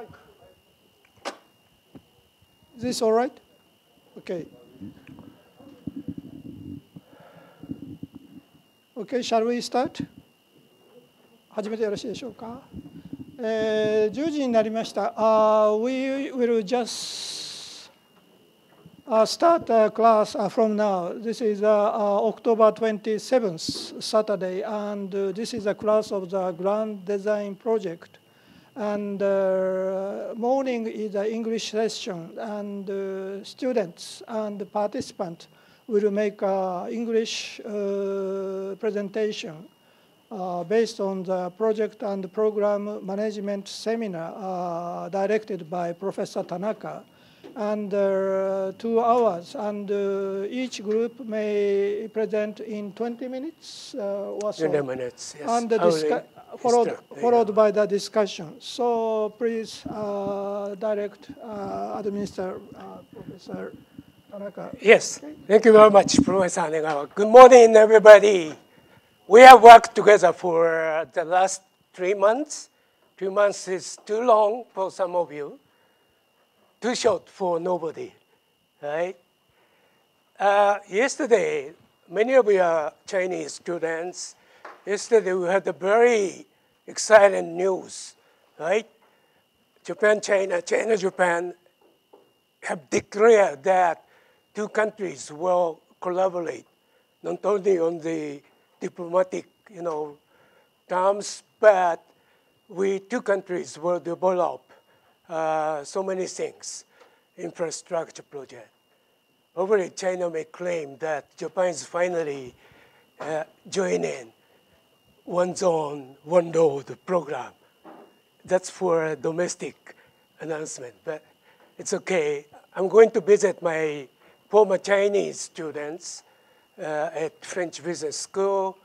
mic. Is this all right? Okay. Okay, shall we start? 始めてよろしいでしょうか。10時になりました。We will just start a class from now. This is October 27th, Saturday, and this is a class of the Grand Design Project. And morning is an English session, and students and participants will make an English presentation based on the project and program management seminar directed by Professor Tanaka. And 2 hours, and each group may present in 20 minutes or so. 20 minutes, yes. And followed by the discussion. So please direct Administrator Professor Tanaka. Yes, okay. Thank you very much, Professor Anegawa. Good morning, everybody. We have worked together for the last 3 months. 2 months is too long for some of you. Too short for nobody, right? Yesterday, many of your Chinese students, yesterday we had a very exciting news, right? Japan, China, China, Japan have declared that 2 countries will collaborate, not only on the diplomatic, terms, but 2 countries will develop so many things, infrastructure project. Overall, China may claim that Japan is finally joining one zone, one road program. That's for a domestic announcement, but it's okay. I'm going to visit my former Chinese students at French Business School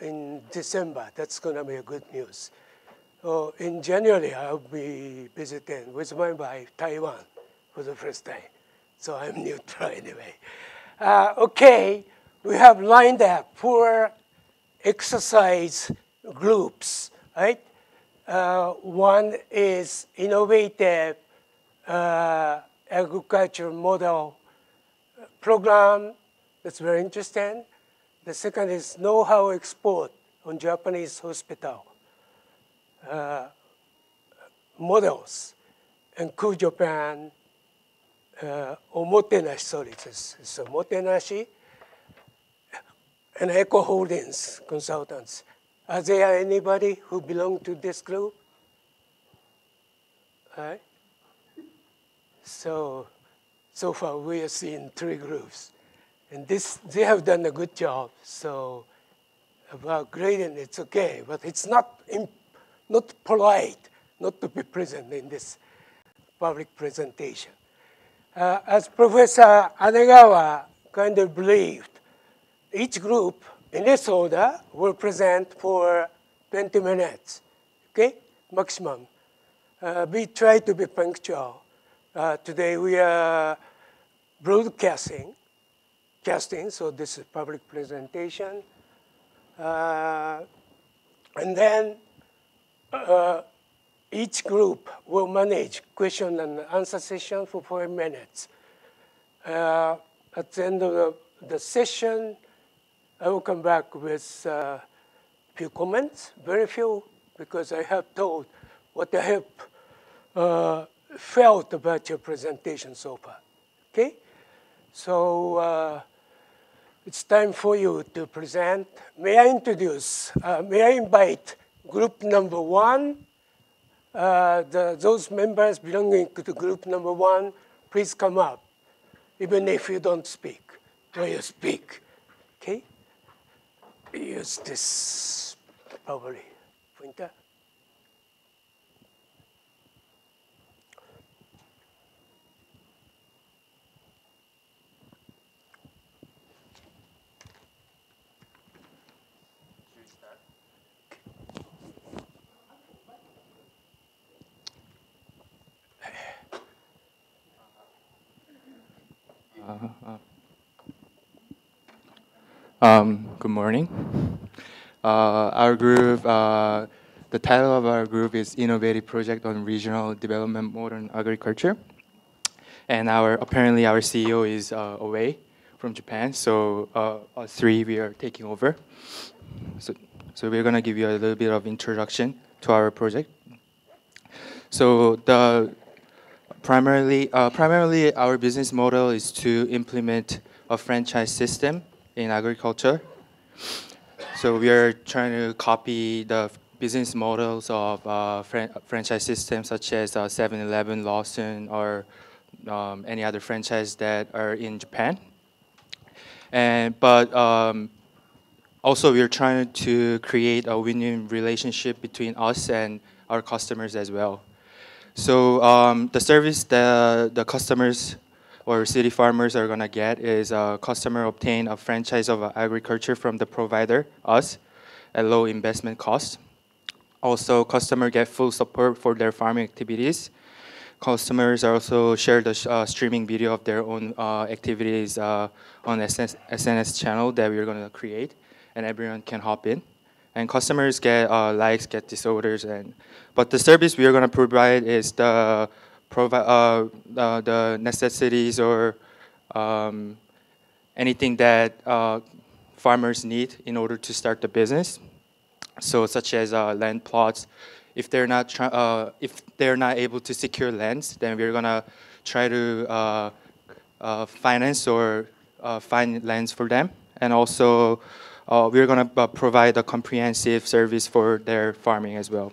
in December. That's going to be a good news. In January, I'll be visiting with my wife Taiwan for the first time. So I'm neutral anyway. Okay, we have lined up 4 exercise groups, right? One is innovative agriculture model program. That's very interesting. The second is know-how export on Japanese hospital. Models and Cool Japan, Omotenashi, sorry, it's Omotenashi, and Eco Holdings consultants. Are there anybody who belong to this group? Right? So far we are seeing 3 groups. And they have done a good job. So about grading, it's okay, but it's not polite not to be present in this public presentation. As Professor Anegawa kind of believed, each group in this order will present for 20 minutes, okay, maximum. We try to be punctual. Today we are broadcasting, so this is public presentation. And then each group will manage question and answer session for 4 minutes. At the end of the session, I will come back with a few comments, very few, because I have told what I have felt about your presentation so far, okay? So it's time for you to present. May I invite group number 1, those members belonging to group number 1, please come up, even if you don't speak, or you speak, okay? Use this, probably, pointer. Good morning. Our group The title of our group is Innovative Project on Regional Development Modern Agriculture. And apparently our CEO is away from Japan, so us three, we are taking over. So we're gonna give you a little bit of introduction to our project. So primarily our business model is to implement a franchise system in agriculture. So we are trying to copy the business models of franchise systems such as 7-Eleven, Lawson, or any other franchise that are in Japan. But also we're trying to create a win-win relationship between us and our customers as well. So the service that the customers or city farmers are gonna get is customer obtain a franchise of agriculture from the provider, us, at low investment cost. Also, customer get full support for their farming activities. Customers also share the streaming video of their own activities on SNS channel that we're gonna create, and everyone can hop in. And customers get likes, get disorders, but the service we are gonna provide is the necessities or anything that farmers need in order to start the business. So such as land plots. If they're not able to secure lands, then we're gonna try to finance or find lands for them, and also we're gonna provide a comprehensive service for their farming as well.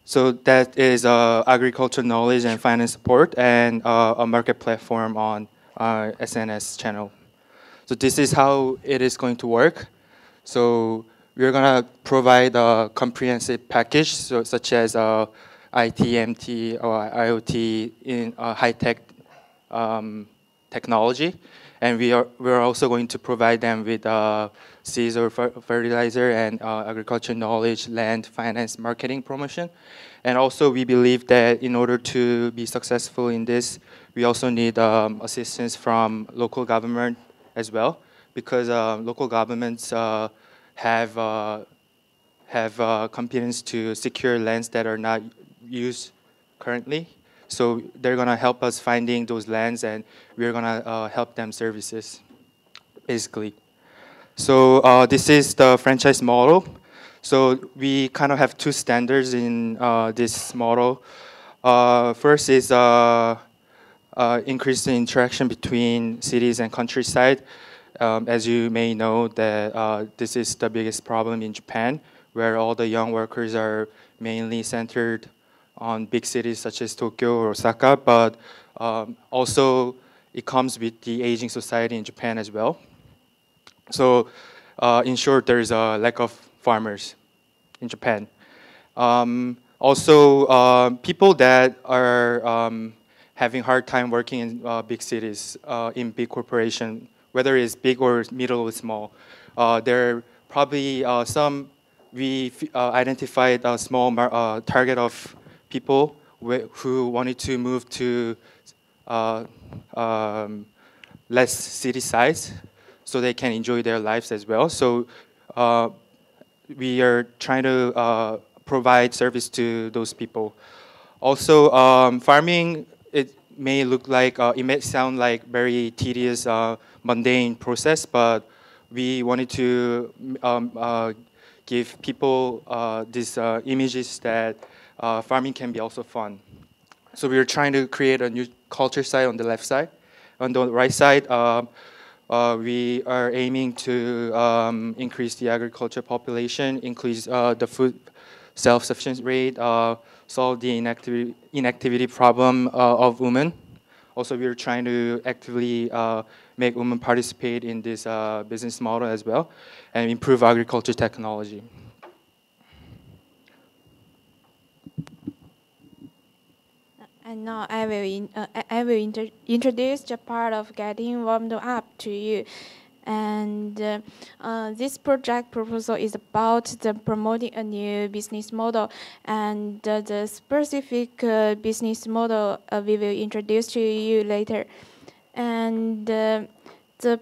So that is agriculture knowledge and finance support, and a market platform on SNS channel. So this is how it is going to work. So we're gonna provide a comprehensive package, such as IT, MT, or IoT in high-tech technology, and we're also going to provide them with seeds or fertilizer and agriculture knowledge, land, finance, marketing, promotion. And also we believe that in order to be successful in this, we also need assistance from local government as well, because local governments have competence to secure lands that are not used currently. So they're gonna help us finding those lands, and we're gonna help them services, basically. So this is the franchise model. So we kind of have two standards in this model. First is increase the interaction between cities and countryside. As you may know, that this is the biggest problem in Japan, where all the young workers are mainly centered on big cities such as Tokyo or Osaka, but also it comes with the aging society in Japan as well. So in short, there's a lack of farmers in Japan. Also, people that are having hard time working in big cities, in big corporation, whether it's big or middle or small, there are probably we identified a small target of people who wanted to move to less city size so they can enjoy their lives as well. So we are trying to provide service to those people. Also, farming, it may sound like very tedious, mundane process, but we wanted to give people these images that farming can be also fun. So we are trying to create a new culture site on the left side. On the right side, we are aiming to increase the agriculture population, increase the food self-sufficiency rate, solve the inactivity problem of women. Also, we are trying to actively make women participate in this business model as well, and improve agriculture technology. And now I will introduce the part of getting warmed up to you. And this project proposal is about promoting a new business model, and the specific business model we will introduce to you later. And the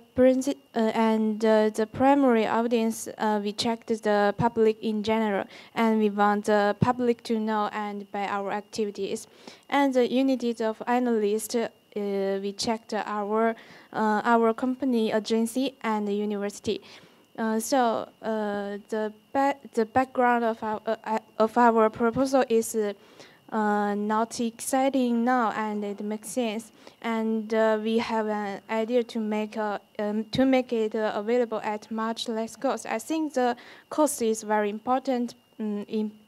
primary audience, we checked the public in general, and we want the public to know and buy our activities. And the unities of analysts, we checked our company, agency, and the university. The background of our proposal is not exciting now, and it makes sense. And we have an idea to make it available at much less cost. I think the cost is very important.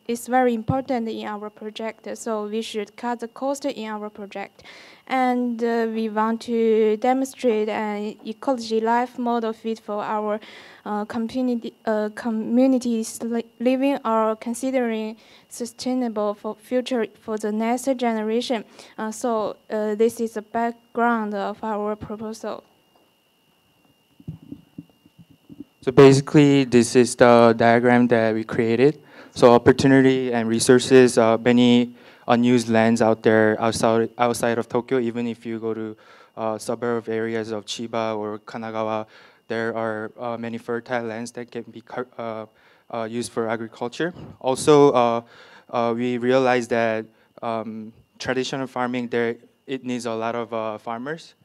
It's very important in our project, so we should cut the cost in our project. And we want to demonstrate an ecology life model fit for our communities living or considering sustainable for future for the next generation. This is the background of our proposal. So basically, this is the diagram that we created. So opportunity and resources, many unused lands out there outside of Tokyo. Even if you go to suburb areas of Chiba or Kanagawa, there are many fertile lands that can be used for agriculture. Also, we realized that traditional farming it needs a lot of farmers.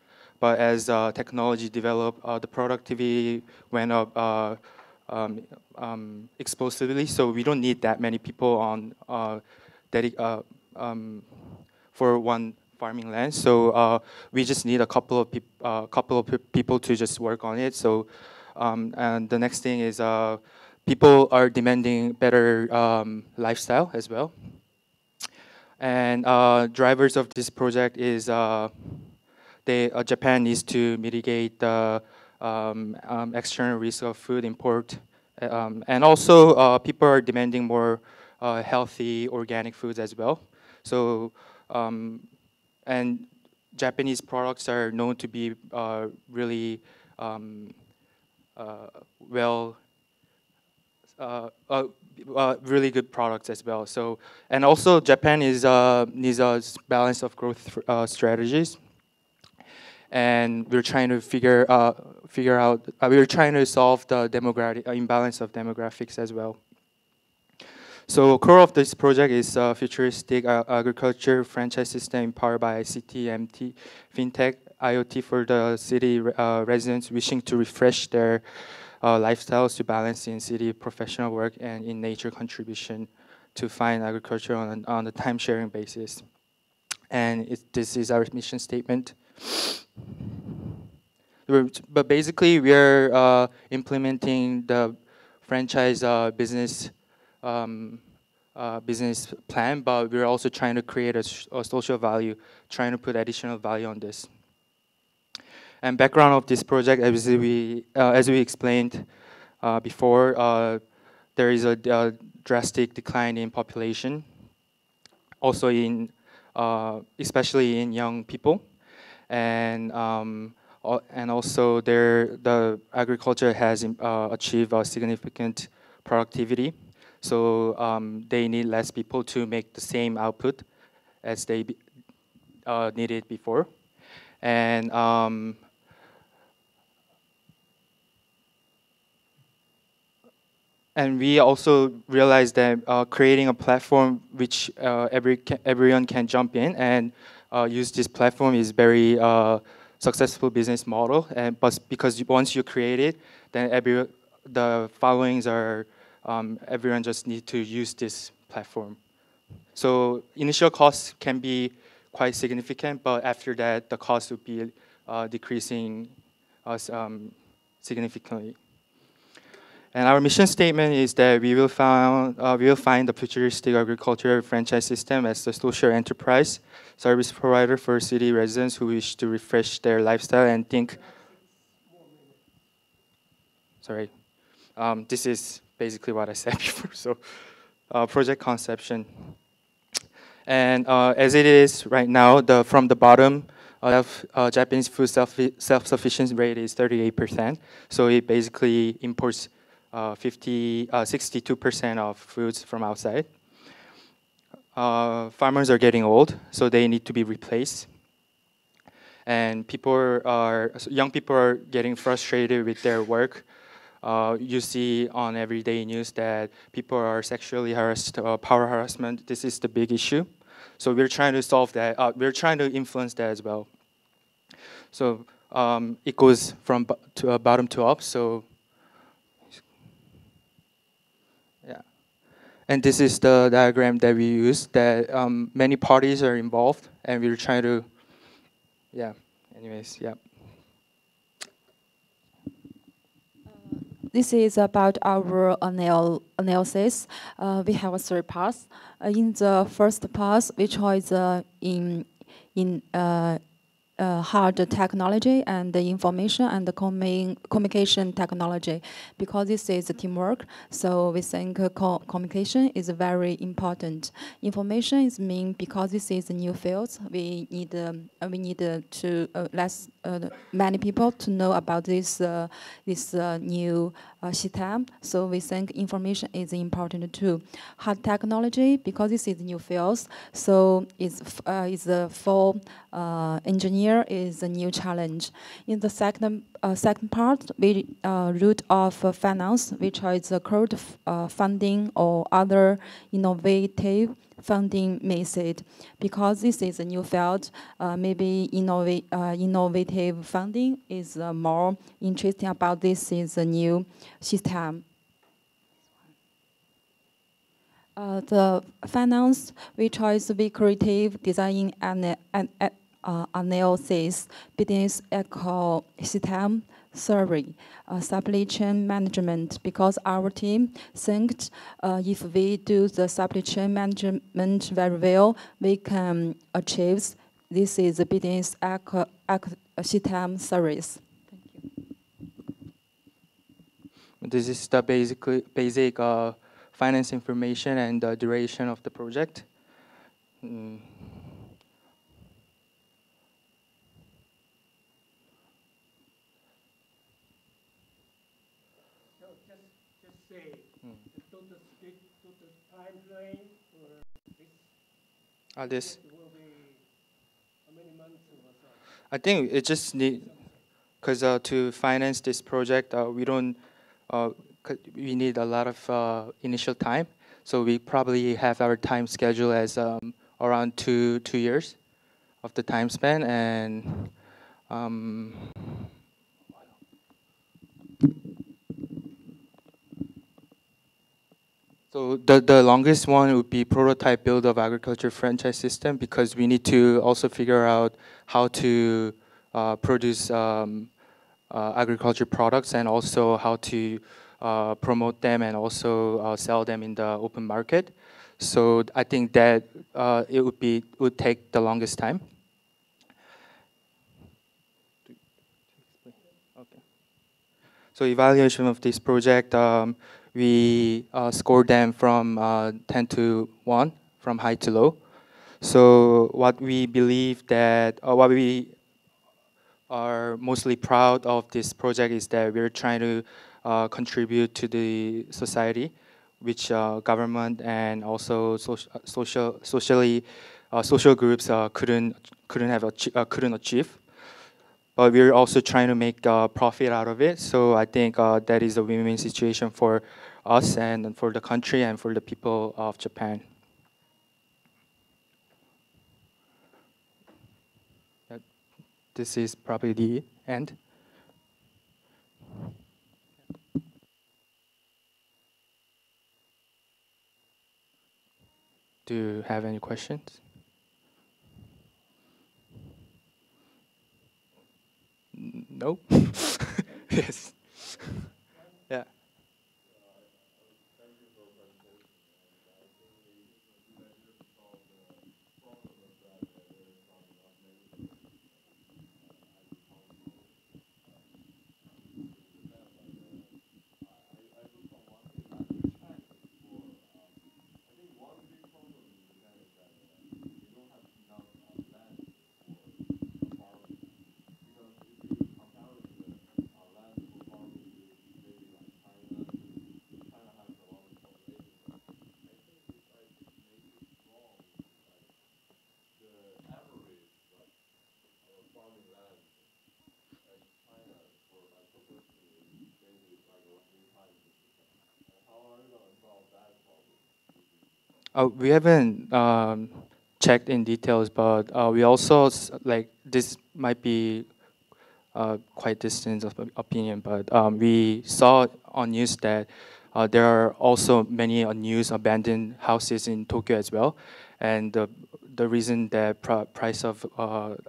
But as technology developed, the productivity went up explosively. So we don't need that many people on for one farming land. So we just need a couple of people to just work on it. So and the next thing is people are demanding better lifestyle as well. And drivers of this project is Japan needs to mitigate the external risk of food import, and also people are demanding more healthy organic foods as well. So and Japanese products are known to be really really good products as well. So and also Japan needs a balance of growth strategies. And we're trying to figure out. We're trying to solve the imbalance of demographics as well. So core of this project is futuristic agriculture franchise system empowered by ICT, MT, fintech, IoT for the city residents wishing to refresh their lifestyles to balance in city professional work and in nature contribution to find agriculture on a time sharing basis. And this is our mission statement. But basically, we are implementing the franchise business plan, but we're also trying to create a social value, trying to put additional value on this. And background of this project, as we explained before, there is a drastic decline in population, also in especially in young people. And also the agriculture has achieved a significant productivity, so they need less people to make the same output as they needed before. And we also realized that creating a platform which everyone can jump in and use this platform is very successful business model. But because once you create it, then the followings are everyone just need to use this platform. So initial costs can be quite significant, but after that, the cost would be decreasing significantly. And our mission statement is that we will find the futuristic agriculture franchise system as the social enterprise service provider for city residents who wish to refresh their lifestyle and think. Sorry, this is basically what I said before. So, project conception. And as it is right now, from the bottom, Japanese food self-sufficiency rate is 38%. So it basically imports 62% of foods from outside. Farmers are getting old, so they need to be replaced. and young people are getting frustrated with their work. You see on everyday news that people are sexually harassed, power harassment. This is the big issue. So we're trying to solve that. We're trying to influence that as well. So it goes from bottom to up. So yeah, and this is the diagram that we use. That many parties are involved, and we're trying to, yeah. Anyways, yeah. This is about our analysis. We have three parts. In the first part, which is in hard technology and the information and the communication technology, because this is teamwork. So we think communication is very important. Information is mean because this is a new field. We need to many people to know about this new system. So we think information is important too. Hard technology, because this is new fields, so is for engineer is a new challenge. In the second part, we route of finance, which is crowd funding or other innovative funding method. Because this is a new field, maybe innovative funding is more interesting about this is a new system. The finance, we try to be creative, designing and analysis, business ecosystem theory, supply chain management, because our team thinks if we do the supply chain management very well, we can achieve this is a business ecosystem service. Thank you. This is the basic finance information and the duration of the project. This will be how many months or so? I think it just need, because to finance this project, we need a lot of initial time. So we probably have our time schedule as around two years of the time span, and so the longest one would be prototype build of agriculture franchise system, because we need to also figure out how to produce agriculture products, and also how to promote them, and also sell them in the open market. So I think that it would take the longest time. Okay. So evaluation of this project, we scored them from 10 to 1, from high to low. So what we believe that, what we are mostly proud of this project is that we're trying to contribute to the society, which government and also social groups couldn't achieve. But we're also trying to make profit out of it. So I think that is a win-win situation for us and for the country and for the people of Japan. This is probably the end. Do you have any questions? No? Yes. Yeah. We haven't checked in details, but we also like this might be quite distant of opinion, but we saw on news that there are also many unused abandoned houses in Tokyo as well, and the reason that price of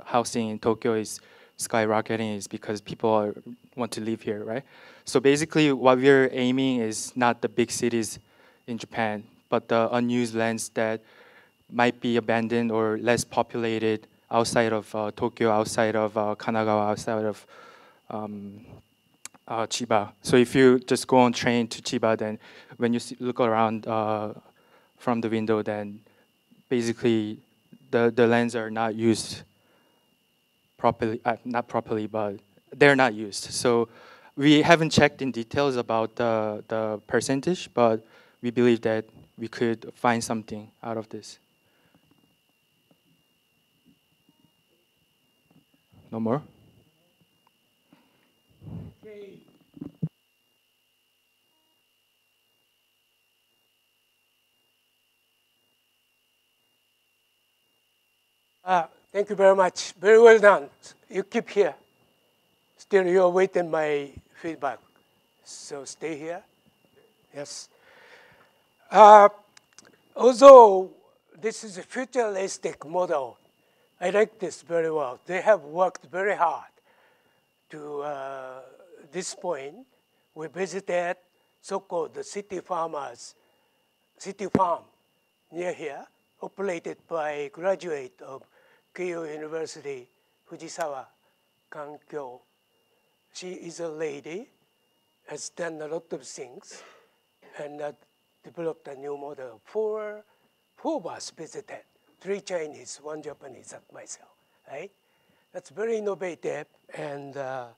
housing in Tokyo is skyrocketing is because people want to live here, right? So basically, what we're aiming is not the big cities in Japan, but the unused lands that might be abandoned or less populated outside of Tokyo, outside of Kanagawa, outside of um, Chiba. So if you just go on train to Chiba, then when you look around from the window, then basically the lands are not used properly, not properly, but they're not used. So we haven't checked in details about the percentage, but we believe that we could find something out of this. No more? Thank you very much. Very well done. You keep here. Still, you're waiting my feedback. So stay here. Yes. Although this is a futuristic model, I like this very well. They have worked very hard to this point. We visited so-called the city farm near here, operated by a graduate of Keio University, Fujisawa Kankyo. She is a lady, has done a lot of things, and developed a new model. Four of us visited, 3 Chinese, 1 Japanese, and myself, right? That's very innovative and a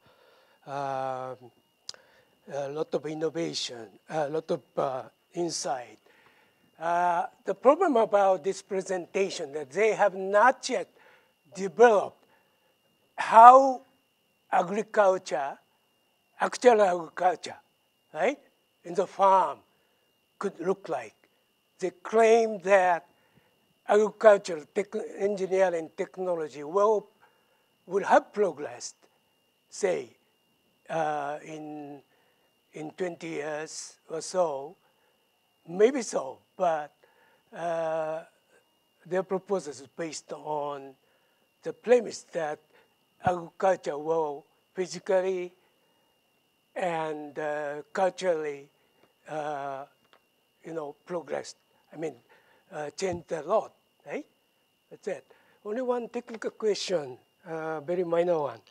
lot of innovation, a lot of insight. The problem about this presentation that they have not yet developed how agriculture, actual agriculture, right, in the farm could look like. They claim that agricultural engineering technology will have progressed, say, in 20 years or so. Maybe so, but their proposal is based on the premise that agriculture will physically and culturally, progress. I mean, changed a lot, right? That's it. Only one technical question, very minor one.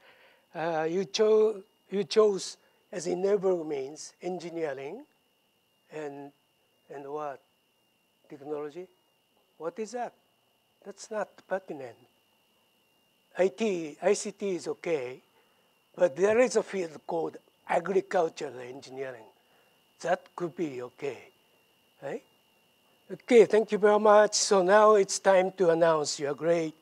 You chose as enabler means engineering and what? Technology? What is that? That's not pertinent. ICT is okay, but there is a field called agricultural engineering. That could be okay, right? Okay, thank you very much. So now it's time to announce your grade.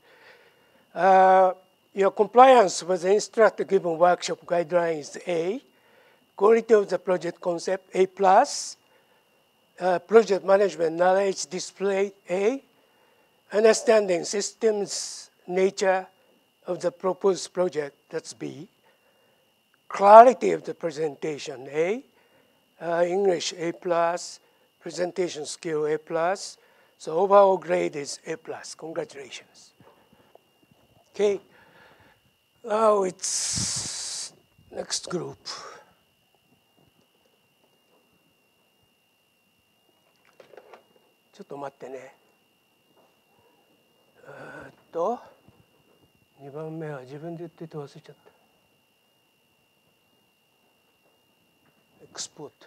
Your compliance with the instructor given workshop guidelines A, quality of the project concept A+, project management knowledge display A, understanding systems nature of the proposed project, that's B, clarity of the presentation A, English A+, presentation skill A+, so overall grade is A+. Congratulations. Okay, now it's next group. Just 待ってね。2番目は自分で言ってて忘れちゃった。エクスポート。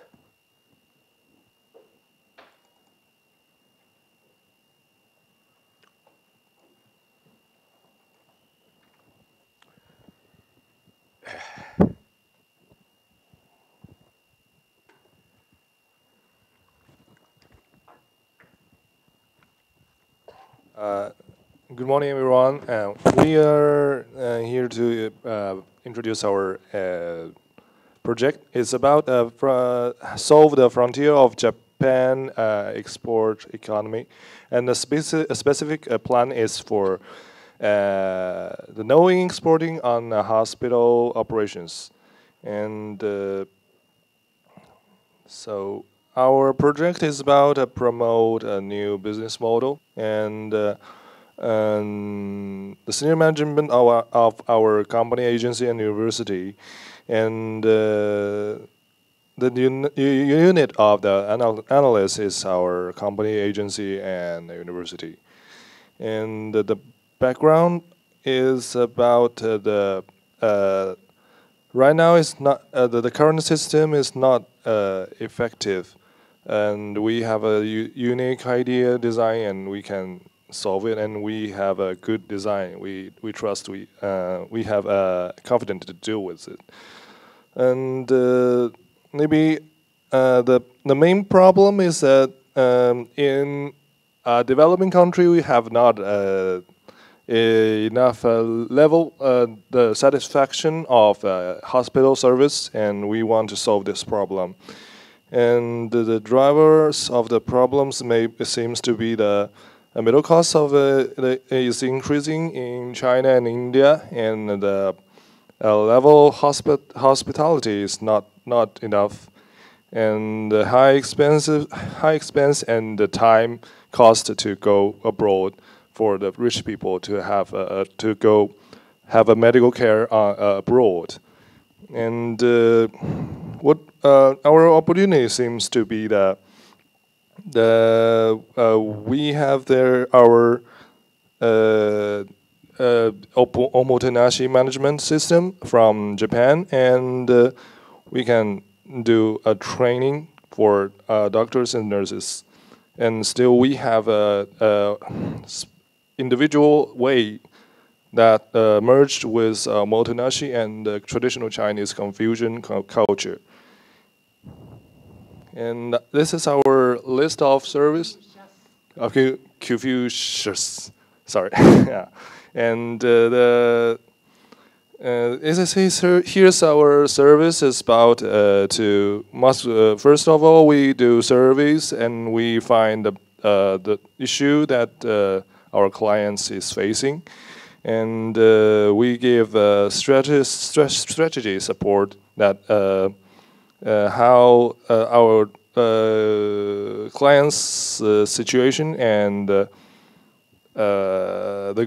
Good morning, everyone. We are here to introduce our project. It's about solve the frontier of Japan export economy, and a specific plan is for the knowing exporting on hospital operations, and so our project is about promote a new business model, and the senior management of our company, agency, and university, and the unit of the analyst is our company, agency, and university. And the background is about the right now is not the current system is not effective, and we have a unique idea design, and we can solve it, and we have a good design. We trust we have confidence to deal with it, and maybe the main problem is that in a developing country we have not enough level the satisfaction of hospital service, and we want to solve this problem. And the drivers of the problems seems to be the middle class of is increasing in China and India, and the level hospitality is not enough, and the high expense and the time cost to go abroad for the rich people to have a medical care abroad. And what our opportunity seems to be that we have our omotenashi management system from Japan, and we can do a training for doctors and nurses, and still we have a individual way that merged with Motonashi and traditional Chinese Confucian culture. And this is our list of service. Okay, Confucius. Sorry. Yeah. And as I say, here's our service is about first of all, we do surveys, and we find the issue that our clients is facing, and we give strategy support that how our clients' situation and the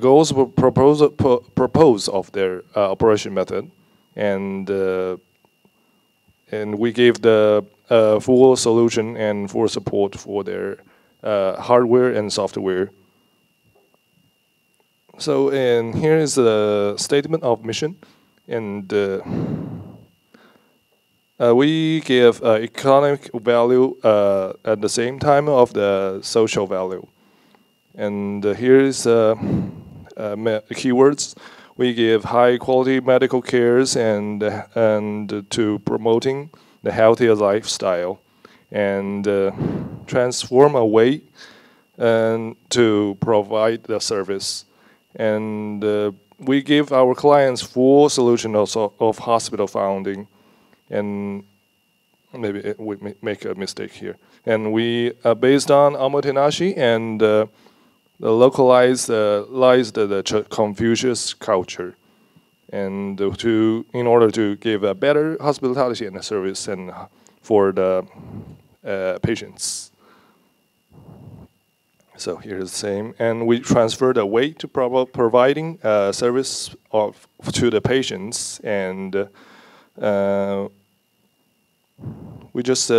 goals will propose of their operation method, and we give the full solution and full support for their hardware and software. So, and here is the statement of mission, and we give economic value at the same time of the social value. And here is keywords. We give high quality medical cares and to promoting the healthier lifestyle, and transform a way and to provide the service. And we give our clients full solution also of hospital founding, and maybe we make a mistake here. And we based on Omotenashi and localized the Confucius culture, and in order to give a better hospitality and service and for the patients. So here's the same, and we transfer the weight to providing service to the patients, and we just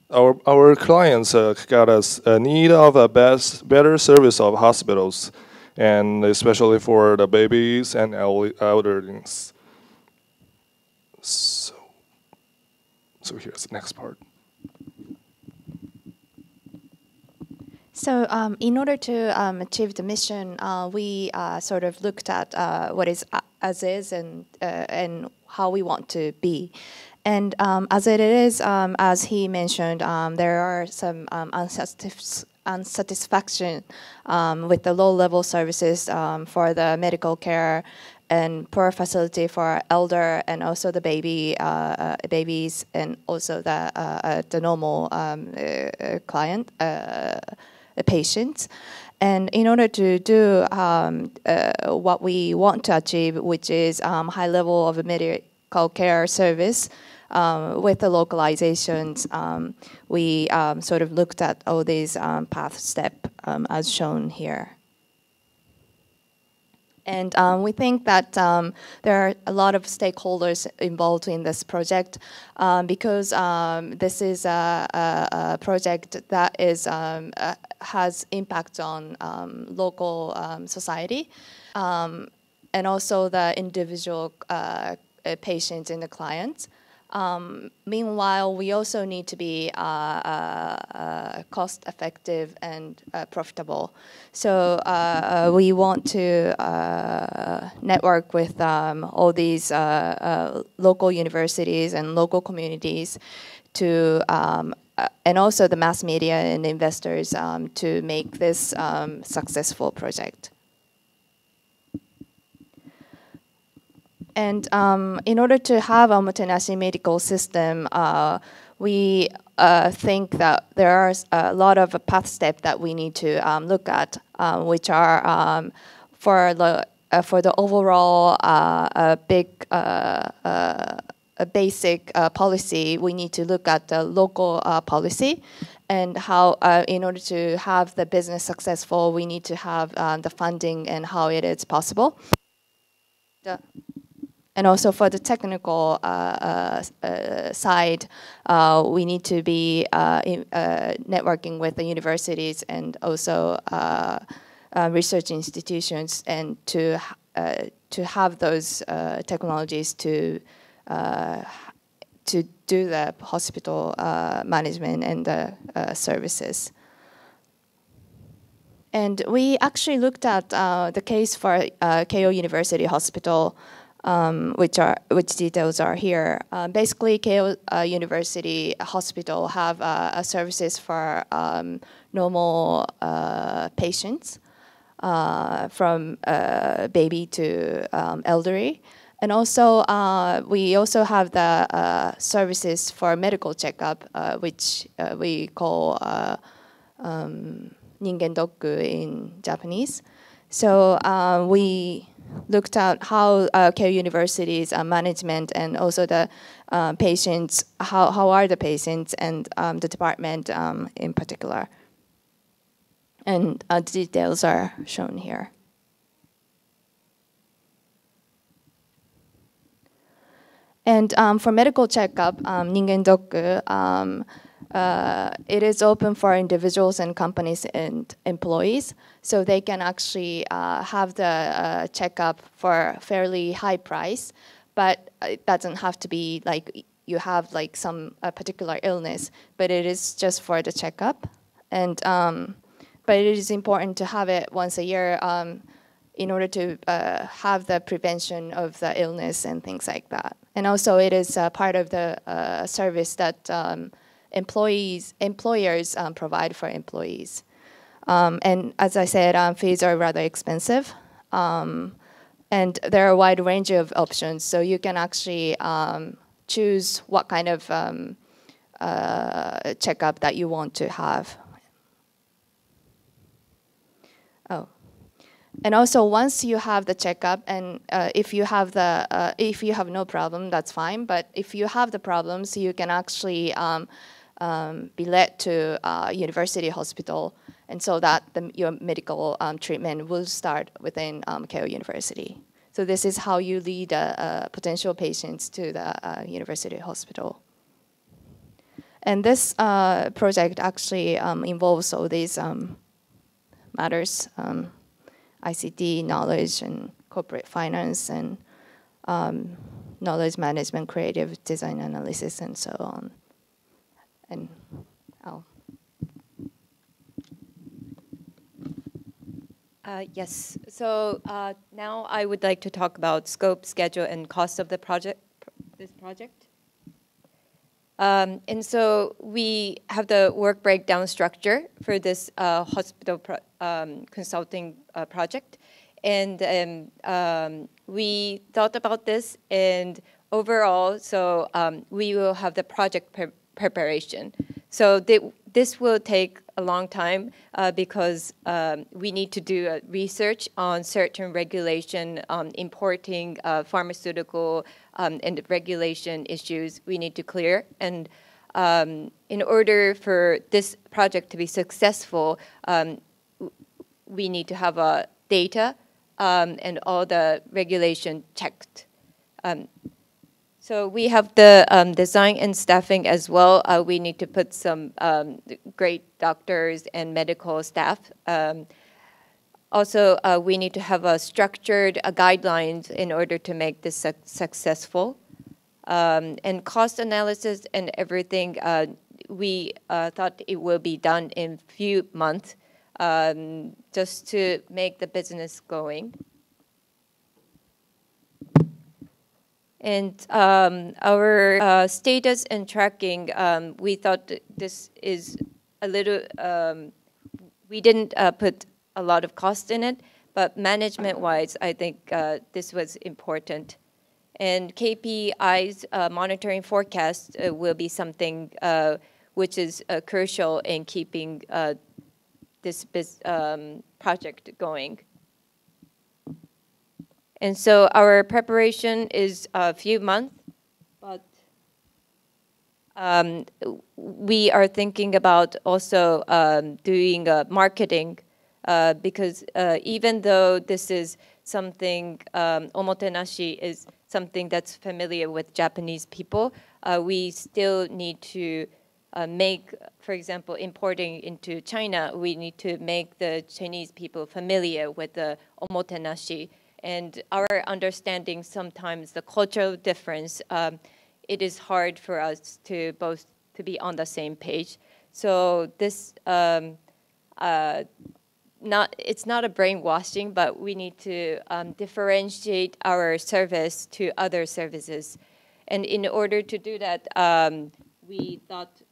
our clients got us a need of a better service of hospitals, and especially for the babies and elderlings. So here's the next part. So in order to achieve the mission, we sort of looked at what is as is and how we want to be. And as it is, as he mentioned, there are some unsatisfaction with the low-level services for the medical care and poor facility for elder and also the babies and also the normal client patients. And in order to do what we want to achieve, which is high level of medical care service with the localizations, we sort of looked at all these path steps as shown here. And we think that there are a lot of stakeholders involved in this project because this is a project that is has impact on local society and also the individual patients and the clients. Meanwhile, we also need to be cost-effective and profitable. So we want to network with all these local universities and local communities to, and also the mass media and investors to make this successful project. And in order to have a Motenashi medical system, we think that there are a lot of path steps that we need to look at, which are for the overall basic policy. We need to look at the local policy and how, in order to have the business successful, we need to have the funding and how it is possible. And also for the technical side, we need to be networking with the universities and also research institutions, and to have those technologies to do the hospital management and the services. And we actually looked at the case for Keio University Hospital, which details are here. Basically, Keio University Hospital have services for normal patients, from baby to elderly. And also, we also have the services for medical checkup, which we call Ningen Dokku in Japanese. So we looked at how Keio University's management and also the patients, how are the patients and the department in particular. And the details are shown here. And for medical checkup, Ningen Dokku, it is open for individuals and companies and employees, so they can actually have the checkup for a fairly high price, but it doesn't have to be like you have like some particular illness, but it is just for the checkup. And but it is important to have it once a year in order to have the prevention of the illness and things like that. And also, it is part of the service that employers provide for employees. And as I said, fees are rather expensive. And there are a wide range of options. So you can actually choose what kind of checkup that you want to have. Oh. And also, once you have the checkup, and if you have no problem, that's fine. But if you have the problems, you can actually be led to a university hospital, and so that your medical treatment will start within Keio University. So this is how you lead potential patients to the university hospital. And this project actually involves all these matters. ICT, knowledge, and corporate finance, and knowledge management, creative design analysis, and so on. And yes, so now I would like to talk about scope, schedule, and cost of the project. This project. And so we have the work breakdown structure for this hospital consulting project. And we thought about this, and overall, so we will have the project preparation. So this will take a long time because we need to do research on certain regulation on importing pharmaceutical and regulation issues we need to clear. And in order for this project to be successful, we need to have data and all the regulation checked. So we have the design and staffing as well. We need to put some great doctors and medical staff. Also, we need to have a structured guidelines in order to make this successful. And cost analysis and everything, we thought it will be done in few months just to make the business going. And our status and tracking, we thought this is a little, we didn't put a lot of cost in it, but management-wise, I think this was important. And KPIs, monitoring forecast, will be something which is crucial in keeping this project going. And so our preparation is a few months, but we are thinking about also doing marketing because even though this is something, omotenashi is something that's familiar with Japanese people, we still need to make, for example, importing into China, we need to make the Chinese people familiar with the omotenashi. And our understanding sometimes the cultural difference, it is hard for us to both to be on the same page. So this, it's not a brainwashing, but we need to differentiate our service to other services. And in order to do that, we thought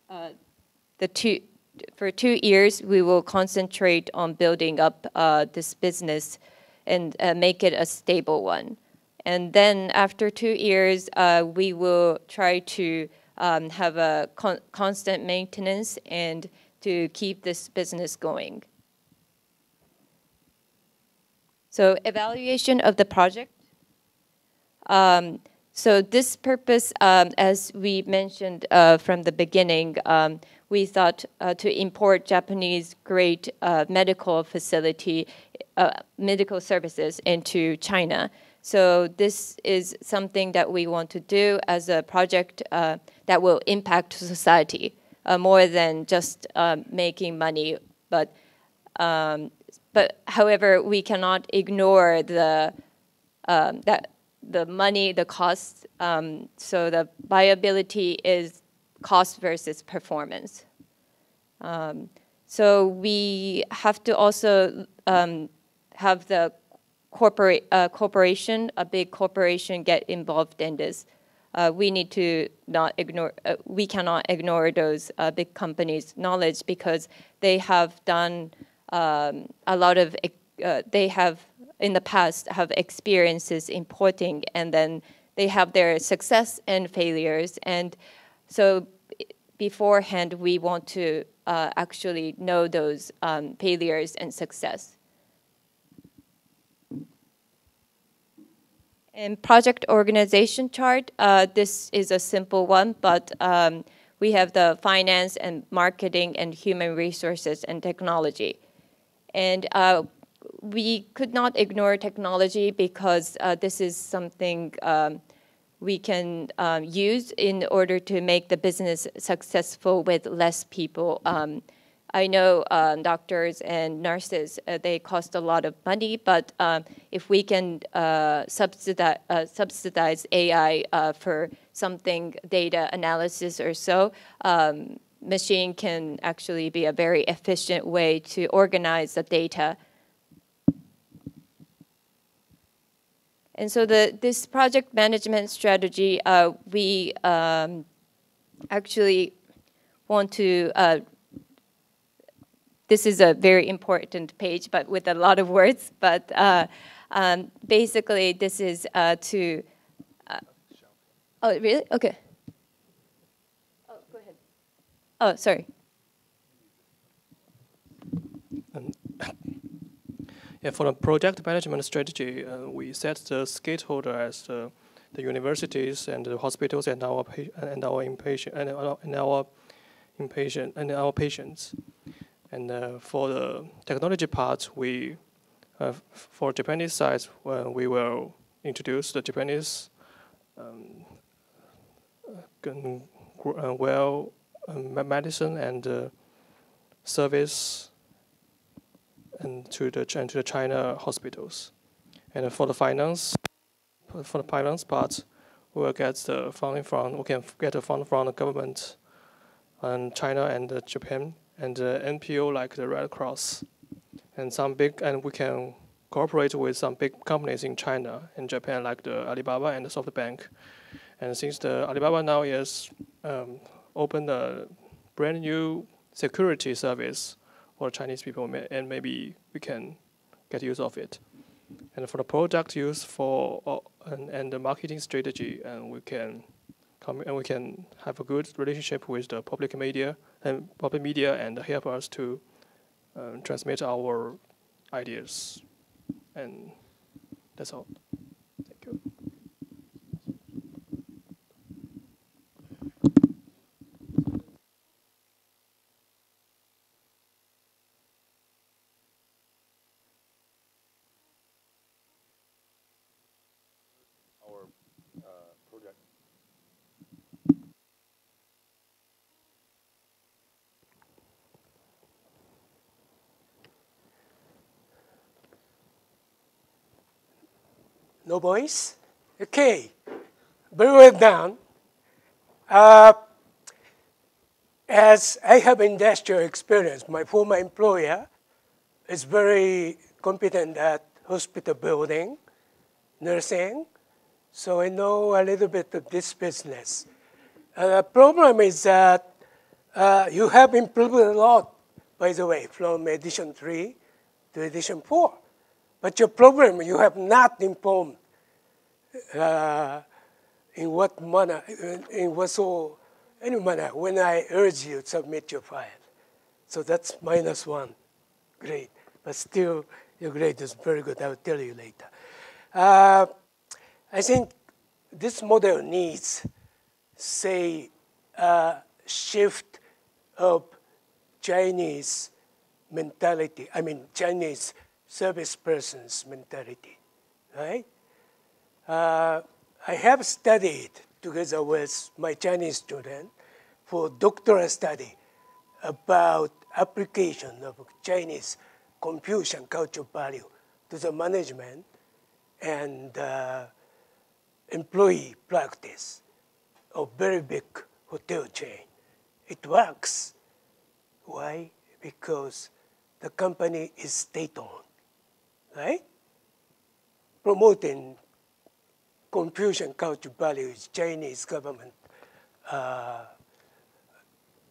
for 2 years, we will concentrate on building up this business and make it a stable one. And then after 2 years, we will try to have a constant maintenance and to keep this business going. So evaluation of the project. So this purpose, as we mentioned from the beginning, we thought to import Japanese great medical facility, medical services into China. So this is something that we want to do as a project that will impact society more than just making money. But however, we cannot ignore the money, the costs. So the viability is cost versus performance. So we have to also have the corporation, a big corporation, get involved in this. We need to not ignore. We cannot ignore those big companies' knowledge because they have done a lot of. They have in the past have experiences importing, and then they have their success and failures. And so beforehand, we want to actually know those failures and success. And project organization chart, this is a simple one, but we have the finance and marketing and human resources and technology. And we could not ignore technology because this is something we can use in order to make the business successful with less people. I know doctors and nurses, they cost a lot of money, but if we can subsidize AI for something, data analysis or so, machine can actually be a very efficient way to organize the data. And so this project management strategy, we actually want to, this is a very important page, but with a lot of words, but basically, this is to. Oh, really? Okay. Oh, go ahead. Oh, sorry. Yeah, for the project management strategy, we set the stakeholder as the universities and the hospitals and our patients. And for the technology part, we for Japanese side, we will introduce the Japanese medicine and service and to the China hospitals. And for the finance part, we will get the funding from the government and China and Japan and NPO like the Red Cross and we can cooperate with some big companies in China and Japan like the Alibaba and the SoftBank. And since the Alibaba now is open a brand new security service for Chinese people, and maybe we can get use of it. And for the product use and the marketing strategy, and we can have a good relationship with the public media and help us to transmit our ideas. And that's all. Thank you. Project. No voice? Okay, very well done. As I have industrial experience, my former employer is very competent at hospital building, nursing, so I know a little bit of this business. The problem is that you have improved a lot, by the way, from edition 3 to edition 4. But your problem, you have not informed in what manner, any manner when I urge you to submit your file. So that's -1 grade. But still, your grade is very good. I will tell you later. I think this model needs, say, a shift of Chinese mentality. I mean, Chinese service person's mentality, right? I have studied together with my Chinese student for doctoral study about application of Chinese Confucian cultural value to the management and employee practice of very big hotel chain. It works. Why? Because the company is state-owned, right? Promoting Confucian cultural values, Chinese government,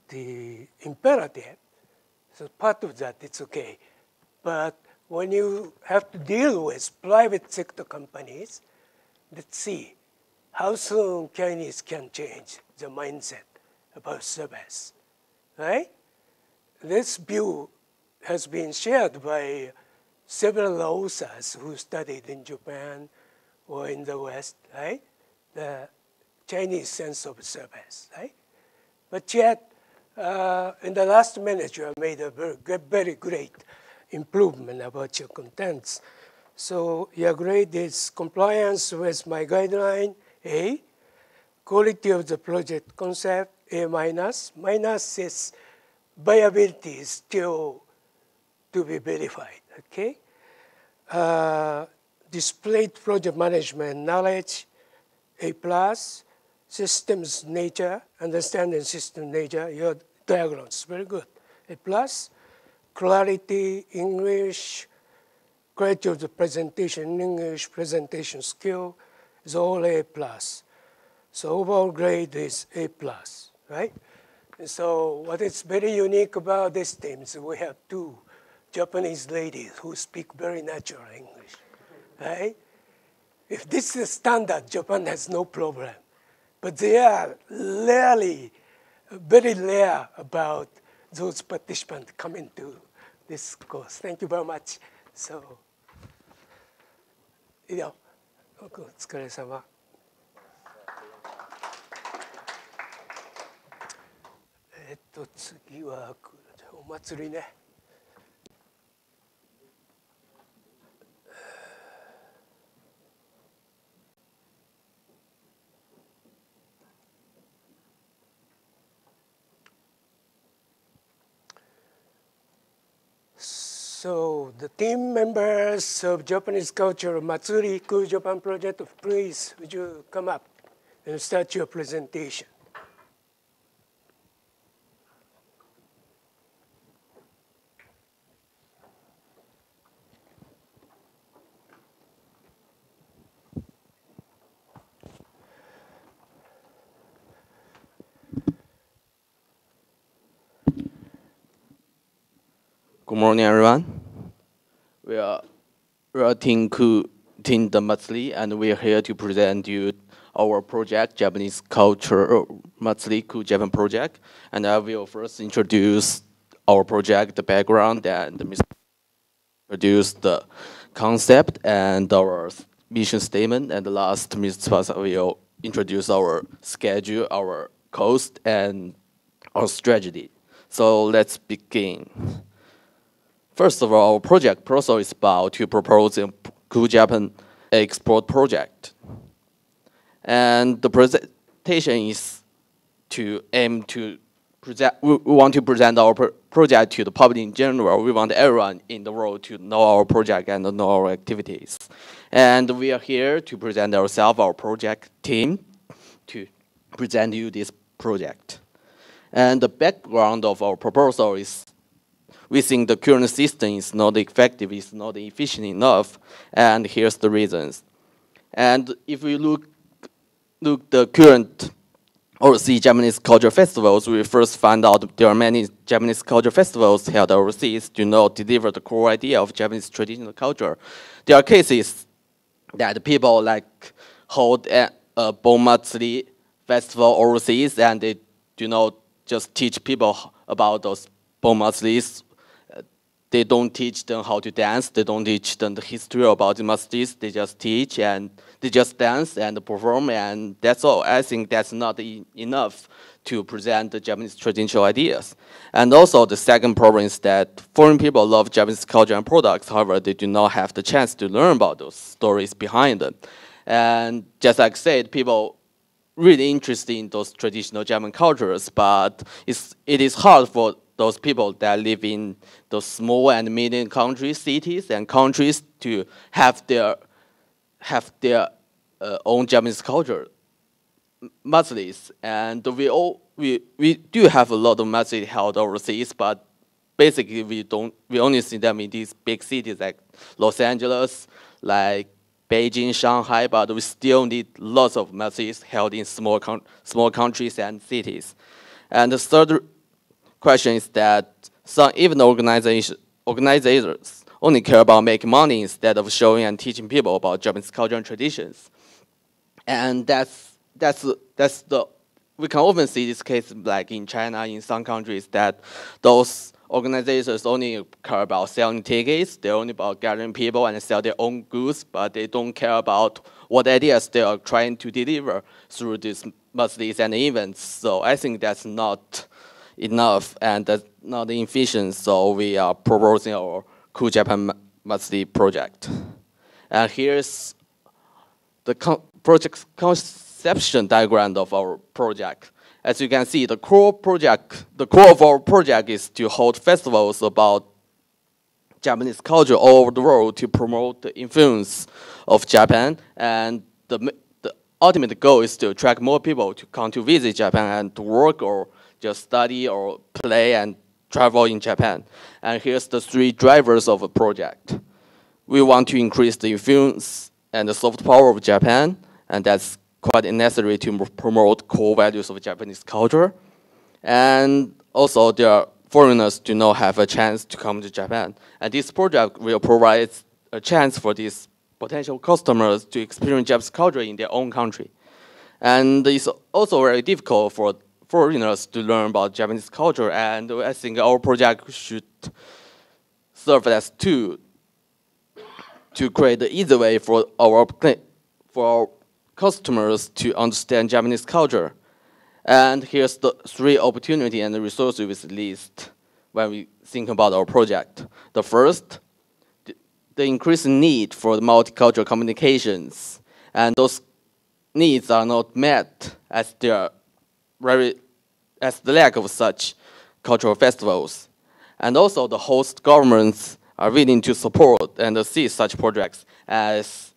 the imperative. So part of that, it's okay. But when you have to deal with private sector companies, let's see how soon Chinese can change the mindset about service, right? This view has been shared by several authors who studied in Japan or in the West, right? The Chinese sense of service, right? But yet, in the last minute, you have made a very great improvement about your contents. So your grade is compliance with my guideline, A. Quality of the project concept, A-. Minus is viability is still to be verified, okay? Displayed project management knowledge, A+. Systems nature, understanding system nature, your diagrams, very good, A+. Clarity, English, quality of the presentation, English, presentation skill is all A+. So overall grade is A+, right? And so what is very unique about this team is we have 2 Japanese ladies who speak very natural English. right? If this is standard, Japan has no problem. But they are rarely, very rare about those participants coming to this course. Thank you very much. So, いいよ。お疲れ様。次はお祭りね。So the team members of Japanese Culture Matsuri Cool Japan Project, please would you come up and start your presentation. Good morning, everyone. We are Team the Matsuri, and we are here to present you our project, Japanese Culture Matsuri Cool Japan Project. And I will first introduce our project, the background, and introduce the concept and our mission statement. And the last, Mr. Tsubasa will introduce our schedule, our cost, and our strategy. So let's begin. First of all, our project proposal is about to propose a Cool Japan export project. And the presentation is to aim to present, we want to present our project to the public in general. We want everyone in the world to know our project and know our activities. And we are here to present ourselves, our project team, to present you this project. And the background of our proposal is we think the current system is not effective, is not efficient enough, and here's the reasons. And if we look the current overseas Japanese culture festivals, we first find out there are many Japanese culture festivals held overseas do not deliver the core idea of Japanese traditional culture. There are cases that people like hold a Bon Matsuri festival overseas, and they do not just teach people about those Bon Matsuris. They don't teach them how to dance. They don't teach them the history about the Matsuris. They just teach and they just dance and perform, and that's all. I think that's not enough to present the Japanese traditional ideas. And also the second problem is that foreign people love Japanese culture and products. However, they do not have the chance to learn about those stories behind them. And just like I said, people really interested in those traditional Japanese cultures, but it is hard for those people that live in those small and medium countries, cities and countries to have their own Japanese culture matsuris. And we do have a lot of matsuri held overseas, but basically we only see them in these big cities like Los Angeles, like Beijing, Shanghai, but we still need lots of matsuris held in small countries and cities. And the third question is that some even organizers only care about making money instead of showing and teaching people about Japanese culture and traditions. And that's the we can often see this case like in China, in some countries, that those organizations only care about selling tickets. They're only about gathering people and sell their own goods, but they don't care about what ideas they are trying to deliver through these matsuris and events. So I think that's not enough and that's not efficient. So we are proposing our Cool Japan Matsuri project. And here's the project conception diagram of our project. As you can see, the core of our project is to hold festivals about Japanese culture all over the world to promote the influence of Japan. And the ultimate goal is to attract more people to come to visit Japan and to work or just study or play and travel in Japan. And here's the three drivers of a project. We want to increase the influence and the soft power of Japan, and that's quite necessary to promote core values of Japanese culture. And also, foreigners do not have a chance to come to Japan. And this project will provide a chance for these potential customers to experience Japanese culture in their own country. And it's also very difficult for foreigners to learn about Japanese culture, and I think our project should serve as tool to create the easy way for our customers to understand Japanese culture. And here's the 3 opportunity and the resources we list when we think about our project. The first, the increasing need for the multicultural communications, and those needs are not met as the lack of such cultural festivals. And also the host governments are willing to support and assist such projects, as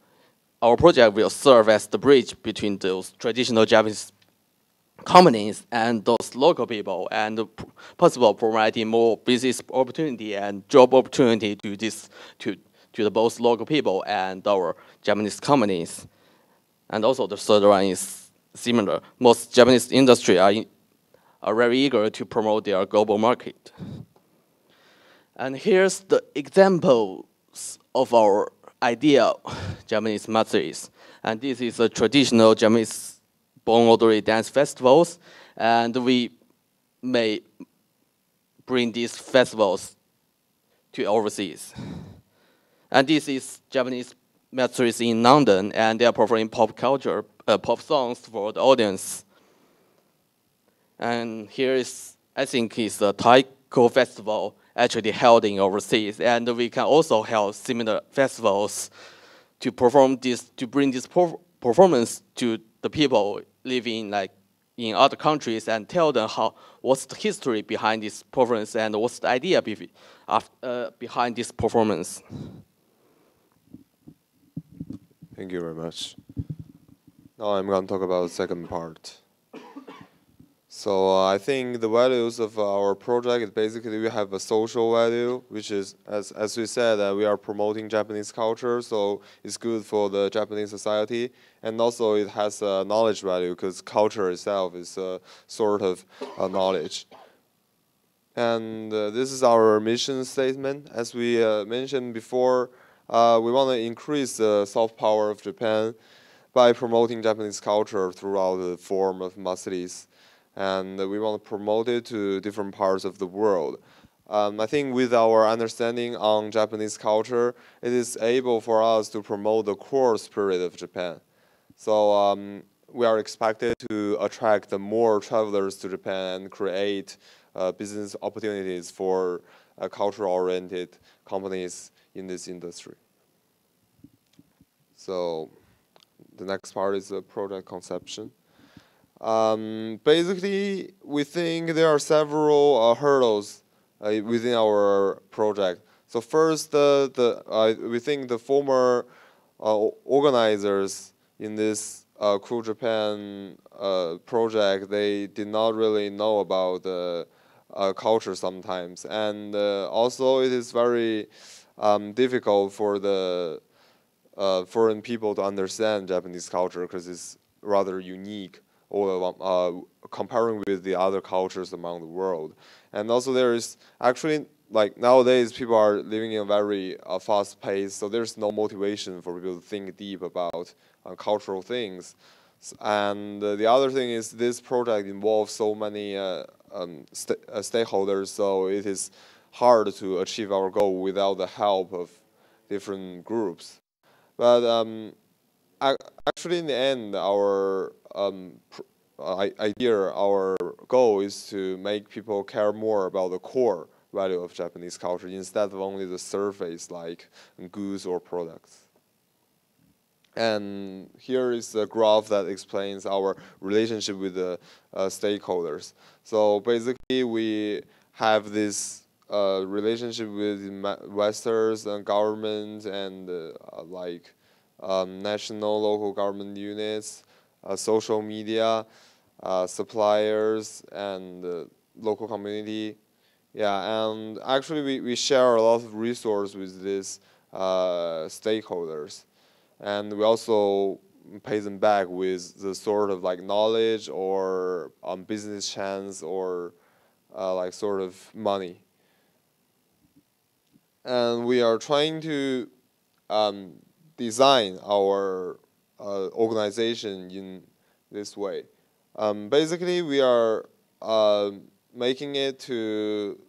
our project will serve as the bridge between those traditional Japanese companies and those local people, and possible providing more business opportunity and job opportunity to the both local people and our Japanese companies. And also the third one is similar. Most Japanese industry are very eager to promote their global market. And here's the examples of our idea Japanese matsuris. And this is a traditional Japanese Bon Odori dance festivals, and we may bring these festivals to overseas. And this is Japanese matsuris in London, and they are performing pop songs for the audience. And here is, I think, is a taiko festival actually held in overseas, and we can also hold similar festivals to bring this performance to the people living in other countries, and tell them what's the history behind this performance and what's the idea behind this performance. Thank you very much. Now I'm going to talk about the second part. So I think the values of our project is basically we have a social value, which is, as we said, we are promoting Japanese culture, so it's good for the Japanese society. And also it has a knowledge value, because culture itself is a sort of knowledge. And this is our mission statement. As we mentioned before, we want to increase the soft power of Japan by promoting Japanese culture throughout the form of matsuris. And we want to promote it to different parts of the world. I think with our understanding on Japanese culture, it is able for us to promote the core spirit of Japan. So we are expected to attract more travelers to Japan and create business opportunities for culture-oriented companies in this industry. So the next part is the project conception. Basically, we think there are several hurdles within our project. So first, we think the former organizers in this Cool Japan project, they did not really know about the culture sometimes. And also, it is very difficult for the foreign people to understand Japanese culture, because it's rather unique, or comparing with the other cultures among the world. And also there is actually, nowadays people are living in a very fast pace, so there's no motivation for people to think deep about cultural things. And the other thing is this project involves so many stakeholders, so it is hard to achieve our goal without the help of different groups. But actually, in the end, our our goal is to make people care more about the core value of Japanese culture instead of only the surface, like goods or products. And here is a graph that explains our relationship with the stakeholders. So basically, we have this relationship with investors and government and national, local government units, social media, suppliers, and local community. Yeah, and actually we share a lot of resources with these stakeholders. And we also pay them back with the sort of knowledge or business chance or sort of money. And we are trying to design our organization in this way. Basically, we are making it to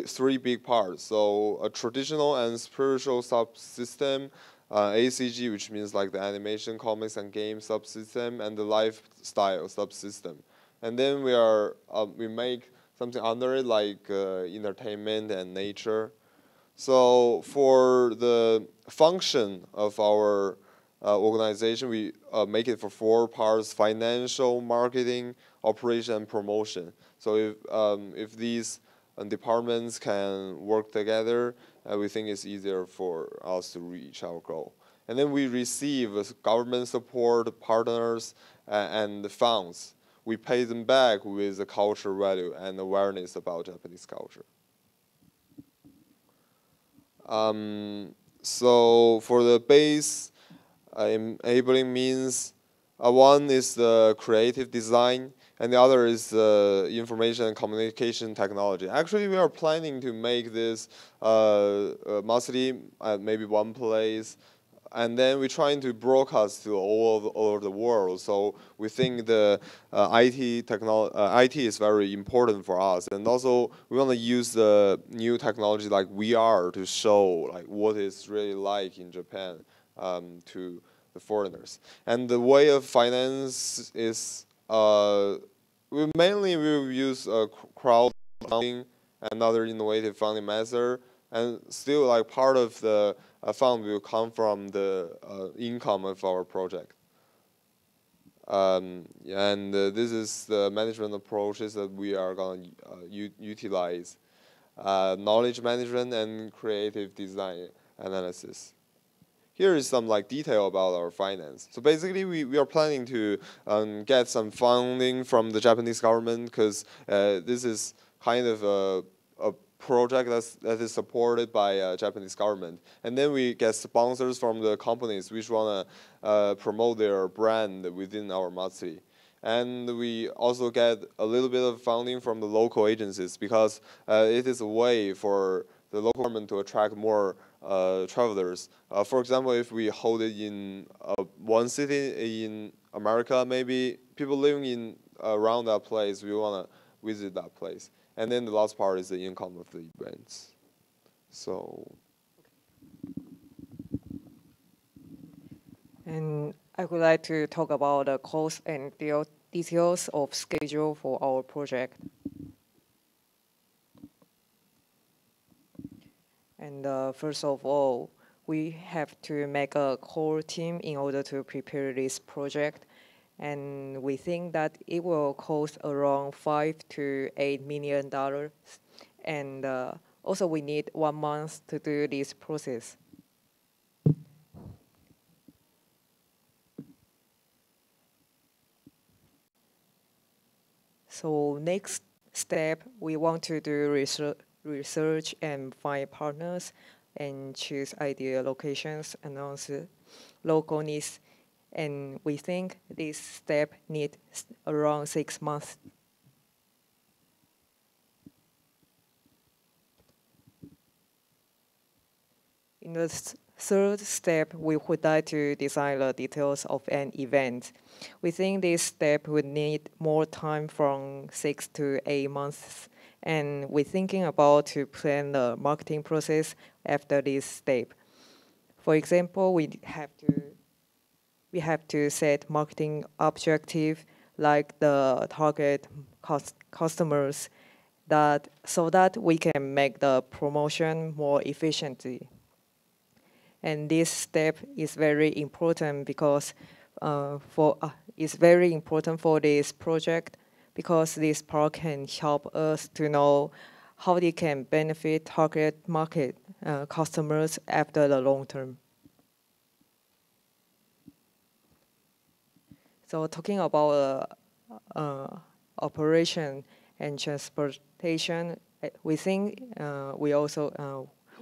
three big parts. So a traditional and spiritual subsystem, ACG, which means like the animation, comics, and game subsystem, and the lifestyle subsystem. And then we make something under it like entertainment and nature. So for the function of our organization, we make it for four parts: financial, marketing, operation, and promotion. So if these departments can work together, we think it's easier for us to reach our goal. And then we receive government support, partners, and funds. We pay them back with the cultural value and awareness about Japanese culture. So for the base enabling means, one is the creative design, and the other is the information and communication technology. Actually, we are planning to make this mostly at maybe one place, and then we're trying to broadcast to all over the world. So we think the IT is very important for us, and also we want to use the new technology like VR to show like what it's really like in Japan to the foreigners. And the way of finance is we mainly will use crowdfunding and other innovative funding method, and still like part of the fund will come from the income of our project. And this is the management approaches that we are going to utilize: knowledge management and creative design analysis. Here is some like detail about our finance. So basically, we are planning to get some funding from the Japanese government, because this is kind of a project that is supported by Japanese government. And then we get sponsors from the companies which want to promote their brand within our Matsuri. And we also get a little bit of funding from the local agencies, because it is a way for the local government to attract more travelers. For example, if we hold it in one city in America, maybe people living in around that place, we want to visit that place. And then the last part is the income of the events. So. And I would like to talk about the cost and details of schedule for our project. And first of all, we have to make a core team in order to prepare this project. And we think that it will cost around $5 to $8 million. And also we need 1 month to do this process. So next step, we want to do research and find partners and choose ideal locations, announce local needs. And we think this step needs around 6 months. In the third step, we would like to design the details of an event. We think this step would need more time, from 6 to 8 months. And we're thinking about to plan the marketing process after this step. For example, we have to set marketing objective like the target customers, so that we can make the promotion more efficiently. And this step is very important because it's very important for this project, because this part can help us to know how they can benefit target market customers after the long term. So talking about operation and transportation, we think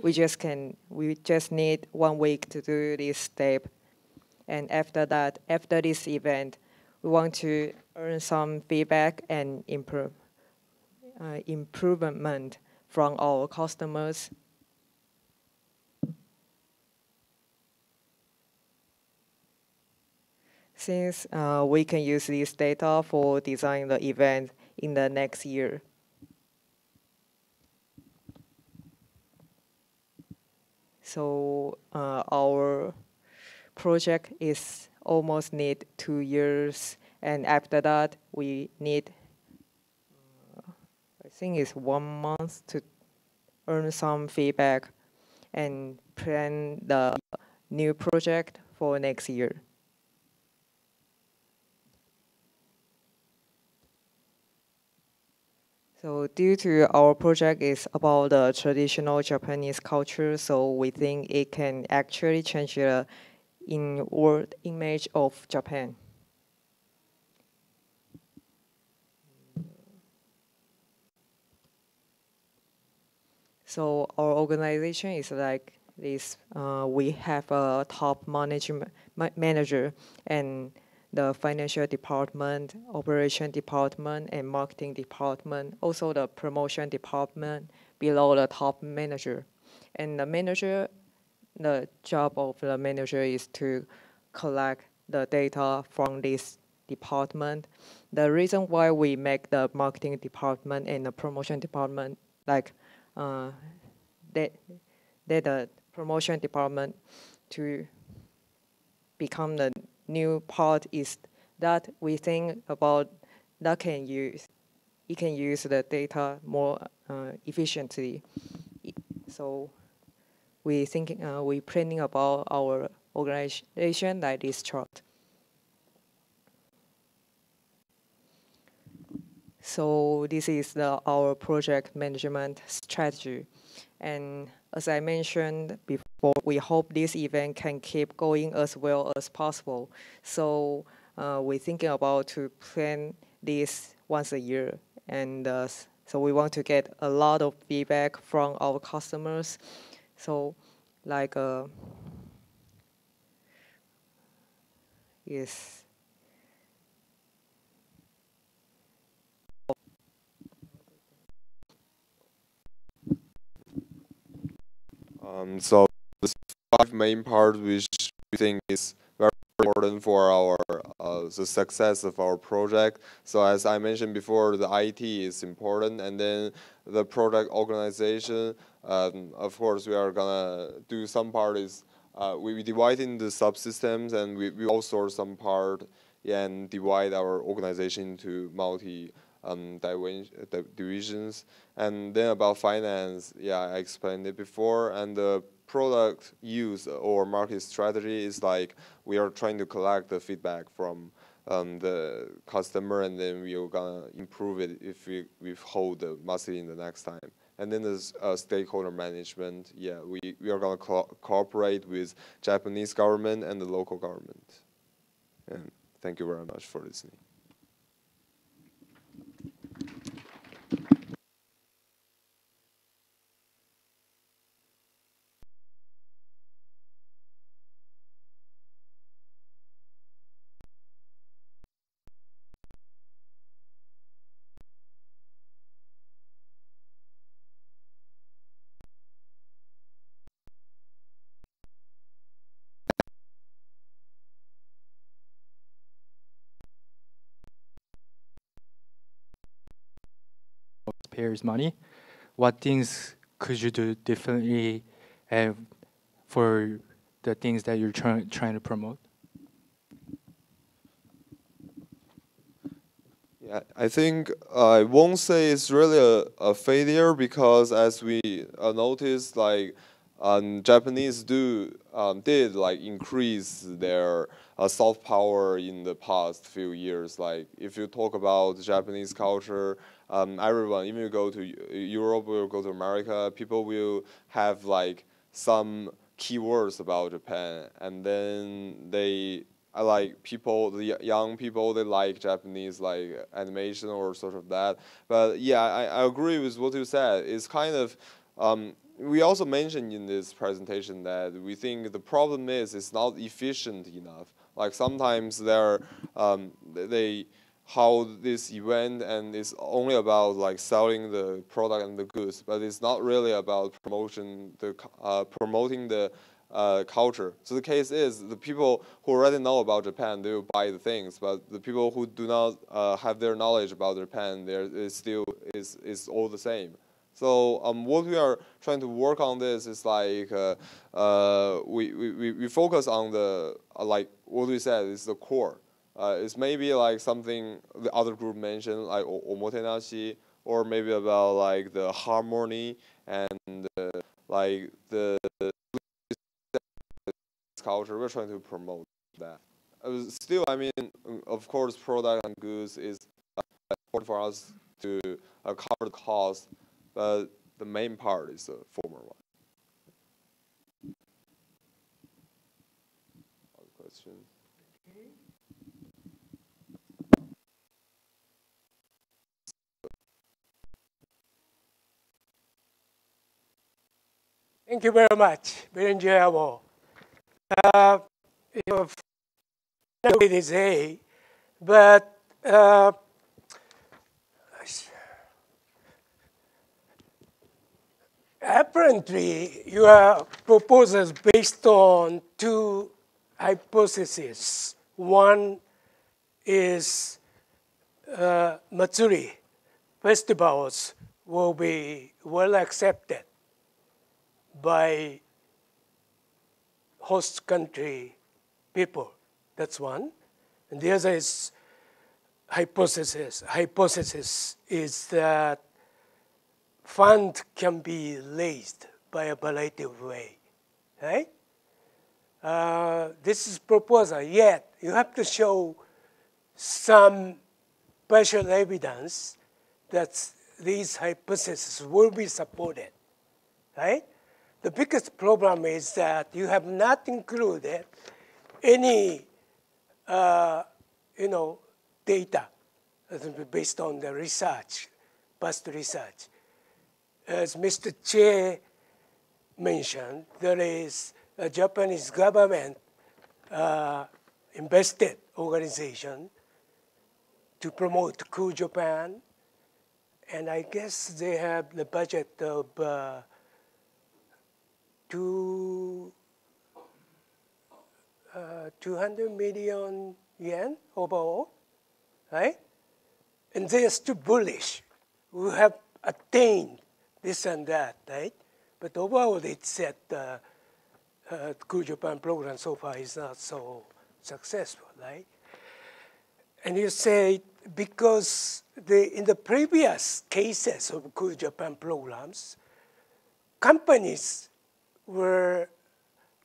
we just need 1 week to do this step. And after that, after this event, we want to earn some feedback and improvement from our customers. since we can use this data for designing the event in the next year. So our project is almost need 2 years, and after that we need, I think it's 1 month to earn some feedback and plan the new project for next year. So due to our project is about the traditional Japanese culture, so we think it can actually change the inward image of Japan. So our organization is like this. We have a top manager and the financial department, operation department, and marketing department. Also the promotion department below the top manager. And the manager, the job of the manager is to collect the data from this department. The reason why we make the marketing department and the promotion department like that the promotion department to become the new part is that we think about that it can use the data more efficiently. So we planning about our organization like this chart. So this is our project management strategy. And as I mentioned before, we hope this event can keep going as well as possible. So we're thinking about to plan this once a year. And so we want to get a lot of feedback from our customers. So like, yes. So the 5 main parts which we think is very important for our the success of our project. So as I mentioned before, the IT is important, and then the product organization. Of course, we are gonna do some part is we divide in the subsystems, and we outsource some part and divide our organization into divisions. And then about finance, yeah, I explained it before. And the product use or market strategy is like we are trying to collect the feedback from the customer, and then we are gonna improve it if we hold the mastery in the next time. And then there's stakeholder management. Yeah, we are gonna cooperate with Japanese government and the local government. And thank you very much for listening. Taxpayers' money. What things could you do differently for the things that you're trying to promote? Yeah, I think I won't say it's really a failure, because as we noticed, like Japanese did like increase their soft power in the past few years. Like if you talk about Japanese culture, everyone, even you go to Europe or go to America, people will have like some keywords about Japan, and then I like people, the young people, they like Japanese like animation or sort of that. But yeah, I agree with what you said. It's kind of, we also mentioned in this presentation that we think the problem is it's not efficient enough. Like sometimes how this event, and it's only about like selling the product and the goods, but it's not really about promoting the culture. So the case is the people who already know about Japan, they will buy the things, but the people who do not have their knowledge about Japan, there is still is all the same. So what we are trying to work on this is like we focus on the like what we said is the core. It's maybe like something the other group mentioned like omotenashi, or maybe about like the harmony and like the culture. We're trying to promote that. Still, I mean, of course, product and goods is important for us to cover the cost, but the main part is the former one. Other question? Thank you very much. Very enjoyable. It is A, but apparently your proposal is based on two hypotheses. One is Matsuri festivals will be well accepted by host country people. That's one. And the other is hypothesis. Hypothesis is that fund can be raised by a variety of ways, right? This is proposal, yet you have to show some partial evidence that these hypotheses will be supported, right? The biggest problem is that you have not included any, data based on the research, past research. As Mr. Che mentioned, there is a Japanese government invested organization to promote Cool Japan, and I guess they have the budget of 200 million yen overall, right? And they are still bullish. We have attained this and that, right? But overall, they said the Cool Japan program so far is not so successful, right? And you say because in the previous cases of Cool Japan programs, companies were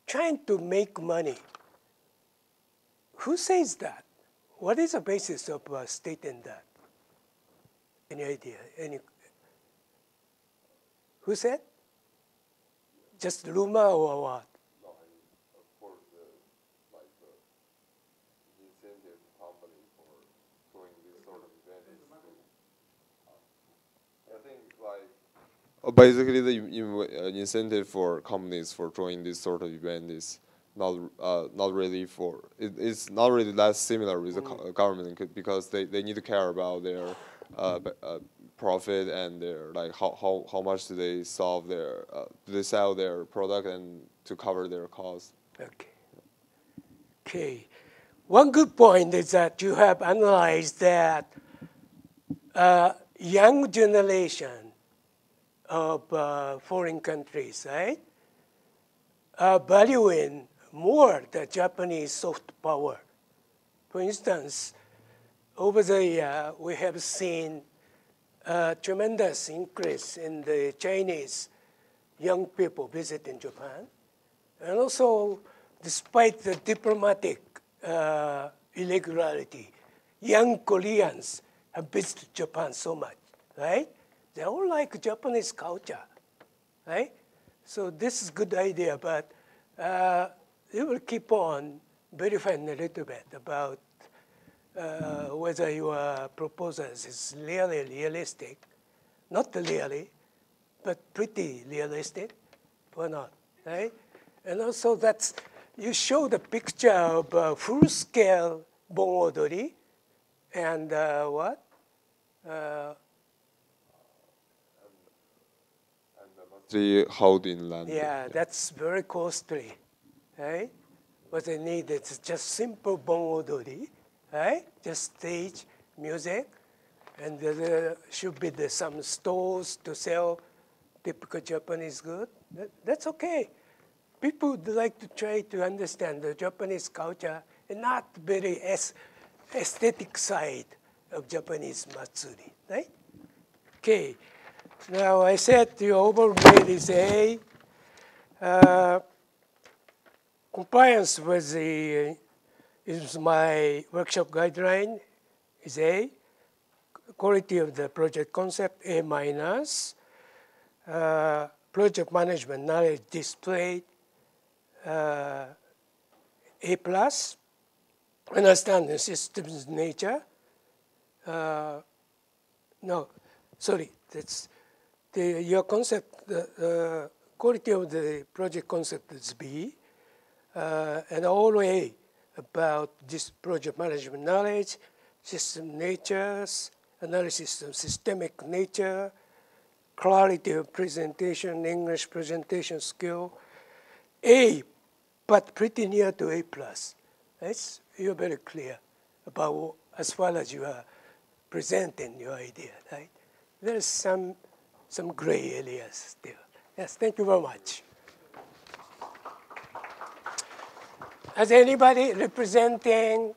trying to make money. Who says that? What is the basis of stating that? Any idea? Who said? Just rumor or what? No, I mean, of course, the incentive company for doing this sort of event is. I think basically the incentive for companies for joining this sort of event is not really for it's not really that similar with the government because they need to care about their profit and their like how much do they sell their product and to cover their costs. Okay. One good point is that you have analyzed that young generation of foreign countries, right, are valuing more the Japanese soft power. For instance, over the year, we have seen a tremendous increase in the Chinese young people visiting Japan. And also, despite the diplomatic irregularity, young Koreans have visited Japan so much, right? They all like Japanese culture, right? So this is a good idea, but we will keep on verifying a little bit about whether your proposals is really realistic, not really, but pretty realistic or not, right? And also that's, you show the picture of full-scale bon odori and what? The held in London. Yeah, that's very costly, right? What they need is just simple bon odori, right? Just stage music, and there should be some stores to sell typical Japanese good. That's okay. People would like to try to understand the Japanese culture and not very aesthetic side of Japanese matsuri, right? Okay. Now I said the overall grade is A. Compliance with the is my workshop guideline is A. Quality of the project concept A minus. Project management knowledge displayed A plus. Understand the system's nature. No, sorry, that's your concept. The quality of the project concept is B, and all A about this project management knowledge, system natures, analysis of systemic nature, clarity of presentation, English presentation skill, A, but pretty near to A plus. That's, you're very clear about as far as you are presenting your idea, right? There's some gray areas still. Yes, thank you very much. Has anybody representing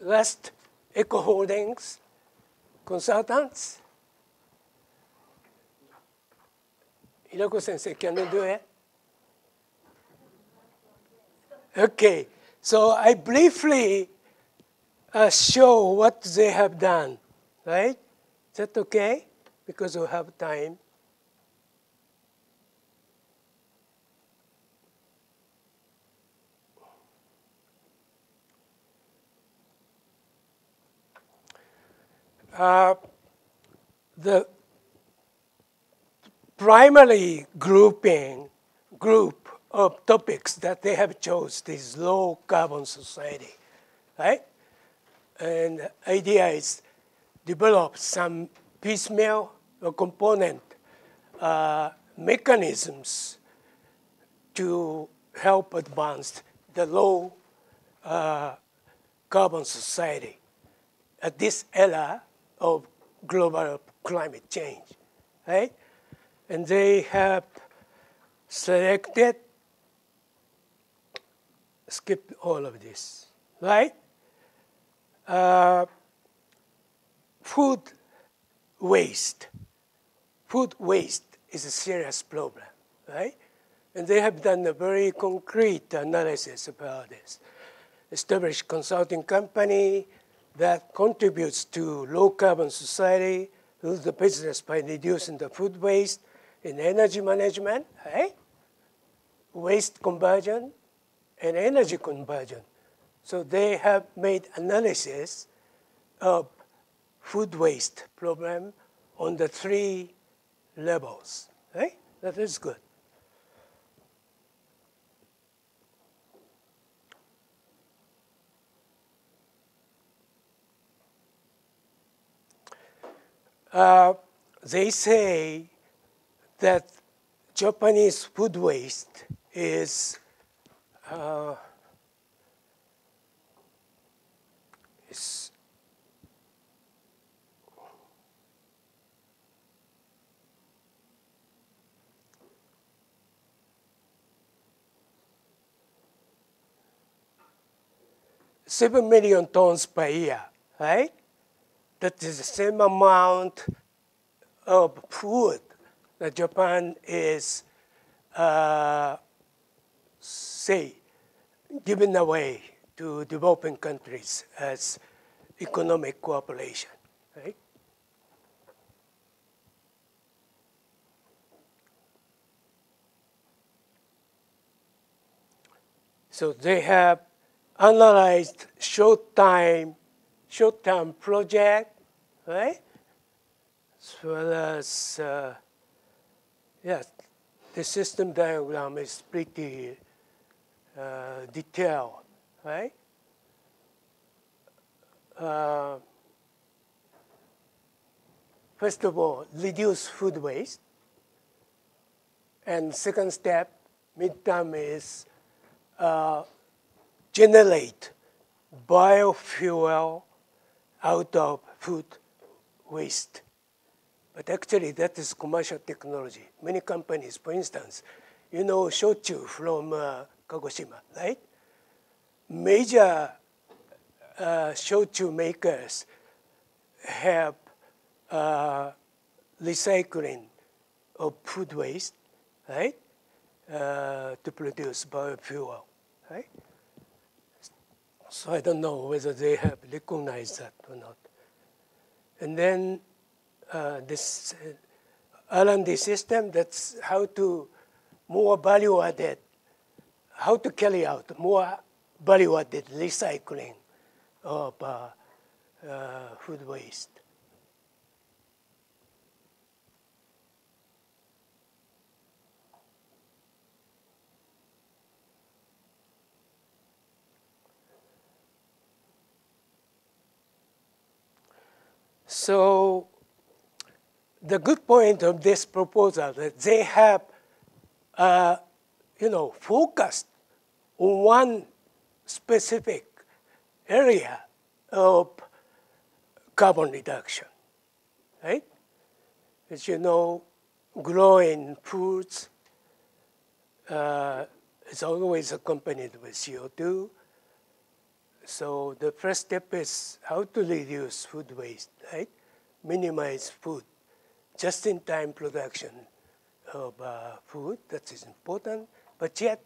Last Eco Holdings consultants? Hiroko sensei, can you do it? Okay, so I briefly show what they have done, right? Is that okay? Because we have time. The primary group of topics that they have chose is low carbon society, right? And the idea is develop some piecemeal or component mechanisms to help advance the low carbon society at this era of global climate change, right? And they have selected, skip all of this, right? Food waste. Food waste is a serious problem, right? And they have done a very concrete analysis about this. Established consulting company that contributes to low carbon society, rules the business by reducing the food waste in energy management, right? Waste conversion and energy conversion. So they have made analysis of food waste problem on the 3 levels, right? That is good. They say that Japanese food waste is $7 million tons per year, right? That is the same amount of food that Japan is, say, giving away to developing countries as economic cooperation, right? So they have analyzed short-term project, right? As well as, yes, the system diagram is pretty detailed, right? First of all, reduce food waste. And second step, midterm is generate biofuel out of food waste. But actually, that is commercial technology. Many companies, for instance, you know shochu from Kagoshima, right? Major shochu makers have recycling of food waste, right, to produce biofuel, right? So I don't know whether they have recognized that or not. And then this R&D system, that's how to more value-added, how to carry out more value-added recycling of food waste. So the good point of this proposal is that they have, focused on one specific area of carbon reduction, right? As you know, growing foods is always accompanied with CO2. So the first step is how to reduce food waste, right? Minimize food, just-in-time production of food, that is important, but yet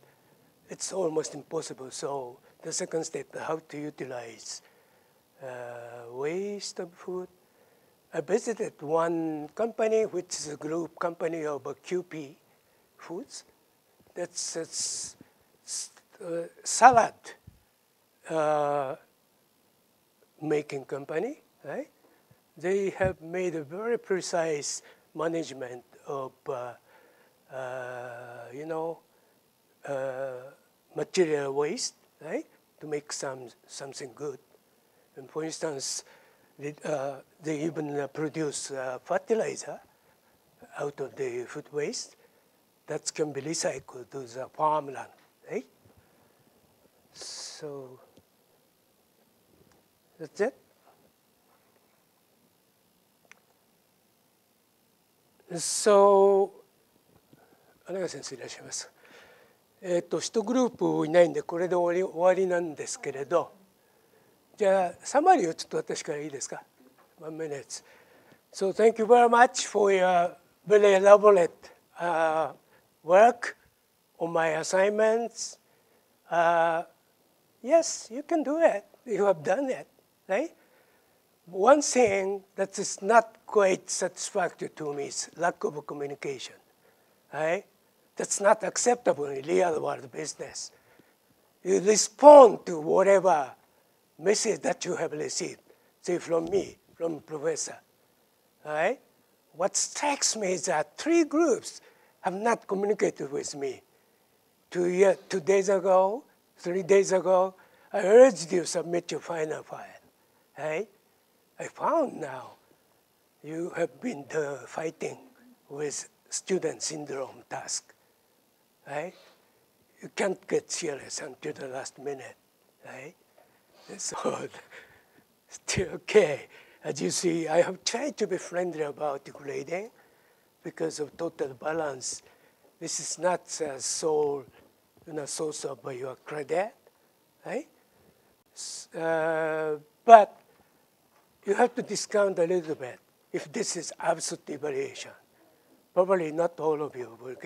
it's almost impossible. So the second step, how to utilize waste of food. I visited one company, which is a group company of QP Foods. That's salad making company, right? They have made a very precise management of, material waste, right, to make something good. And for instance, they even produce fertilizer out of the food waste that can be recycled to the farmland, right? So that's it. So、穴川先生いらっしゃいます。1グループいないんでこれで終わりなんですけれど、じゃあサマリーをちょっと私からいいですか。1 minute. So thank you very much for your very elaborate work on my assignments. Yes, you can do it. You have done it, right? One thing that is not quite satisfactory to me is lack of communication, right? That's not acceptable in real world business. You respond to whatever message that you have received, say from me, from professor, right? What strikes me is that 3 groups have not communicated with me. 2 days ago, 3 days ago, I urged you to submit your final file, right? I found now you have been fighting with student syndrome task, right? You can't get serious until the last minute, right? So, still okay. As you see, I have tried to be friendly about the grading because of total balance. This is not a sole source of your credit, right? But you have to discount a little bit if this is absolute evaluation. Probably not all of you would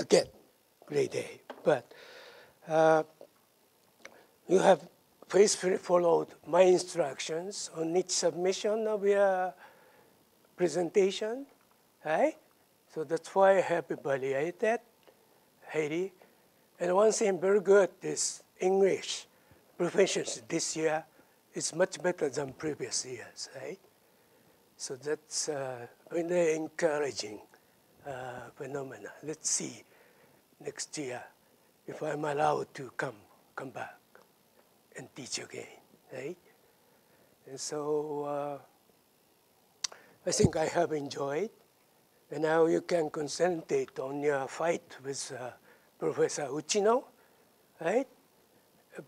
get grade A, but you have faithfully followed my instructions on each submission of your presentation, right? So that's why I have evaluated Haiti. And one thing very good is English proficiency this year is much better than previous years, right? So that's very encouraging phenomena. Let's see next year if I'm allowed to come back and teach again, right? And so I think I have enjoyed. And now you can concentrate on your fight with Professor Uchino right?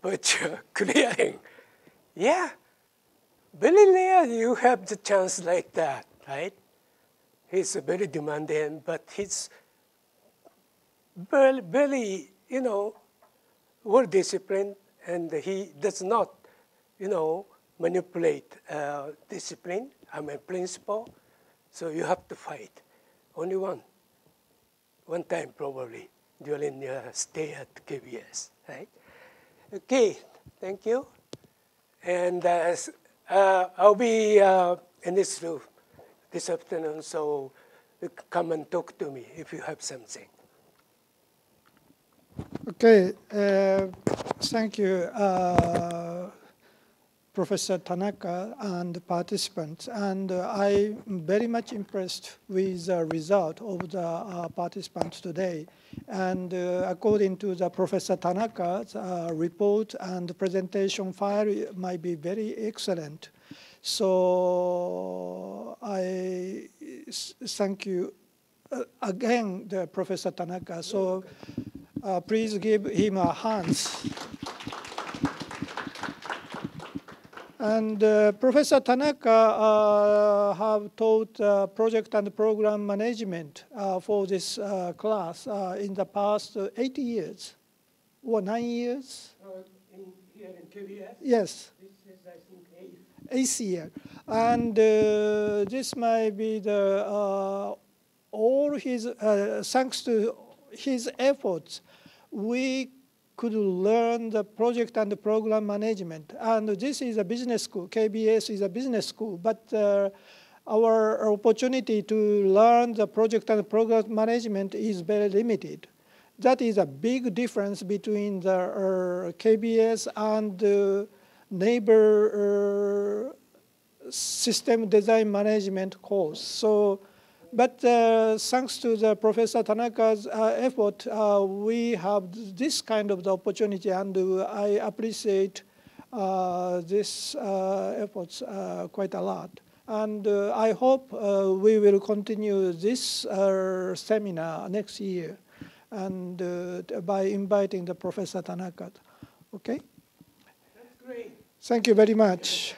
But clearing, yeah, very rare you have the chance like that, right? He's very demanding, but he's very, well disciplined, and he does not, manipulate discipline. I mean principle. So you have to fight. Only one time probably during your stay at KBS, right? Okay, thank you. And I'll be in this room this afternoon, so you come and talk to me if you have something. Okay, thank you, Professor Tanaka and participants. And I'm very much impressed with the result of the participants today. And according to the Professor Tanaka's report and presentation file might be very excellent. So I thank you again, the Professor Tanaka. So please give him a hand. And Professor Tanaka have taught project and program management for this class in the past 8 years or 9 years. Here in KBS? Yes. This is, I think, eighth year. And this might be the all his thanks to his efforts, we could learn the project and the program management. And this is a business school. KBS is a business school, but our opportunity to learn the project and program management is very limited. That is a big difference between the KBS and the neighbor system design management course. So, but thanks to the Professor Tanaka's effort, we have this kind of the opportunity, and I appreciate this efforts quite a lot. And I hope we will continue this seminar next year, and by inviting the Professor Tanaka. Okay? That's great. Thank you very much.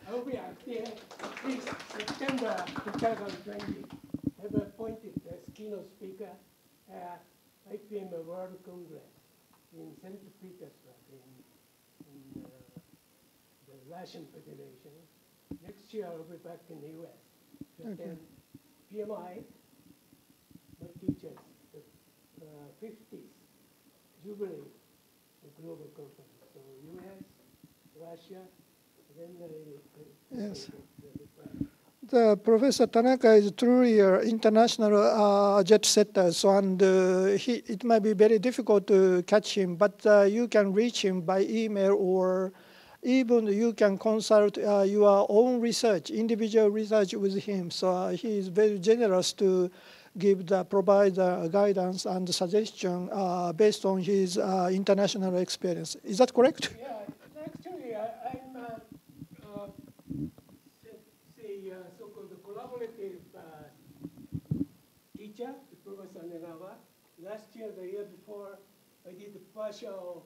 I will be active. Please, September 2020. Have appointed as keynote speaker at IPM World Congress in St. Petersburg in the Russian Federation. Next year I'll be back in the U.S. to attend PMI, my teachers, the 50th Jubilee of Global Conference. So U.S., Russia, then yes. The Professor Tanaka is truly an international jet setter, so, and it might be very difficult to catch him, but you can reach him by email, or even you can consult your own research, individual research with him. So he is very generous to provide guidance and suggestion based on his international experience. Is that correct? Yeah, actually, I'm so-called collaborative teacher, Professor Nenawa. Last year, the year before, I did partial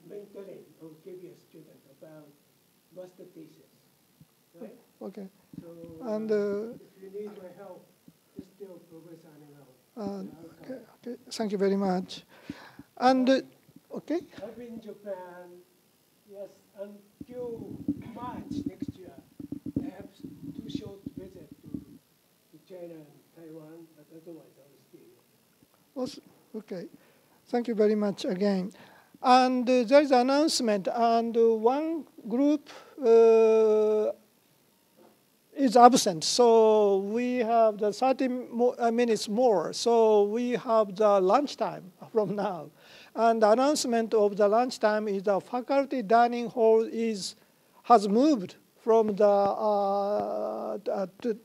mentoring of KBS students about master thesis, right? Okay. So and if you need my help, just tell Professor Nenawa. Okay. Thank you very much. And okay. I'll be in Japan, yes, until March next year. I have 2 short visits to China and Taiwan, but otherwise I will stay here. Also, okay. Thank you very much again. And there is an announcement, and one group is absent, so we have the 30 minutes more. So we have the lunchtime from now. And the announcement of the lunchtime is the faculty dining hall has moved from the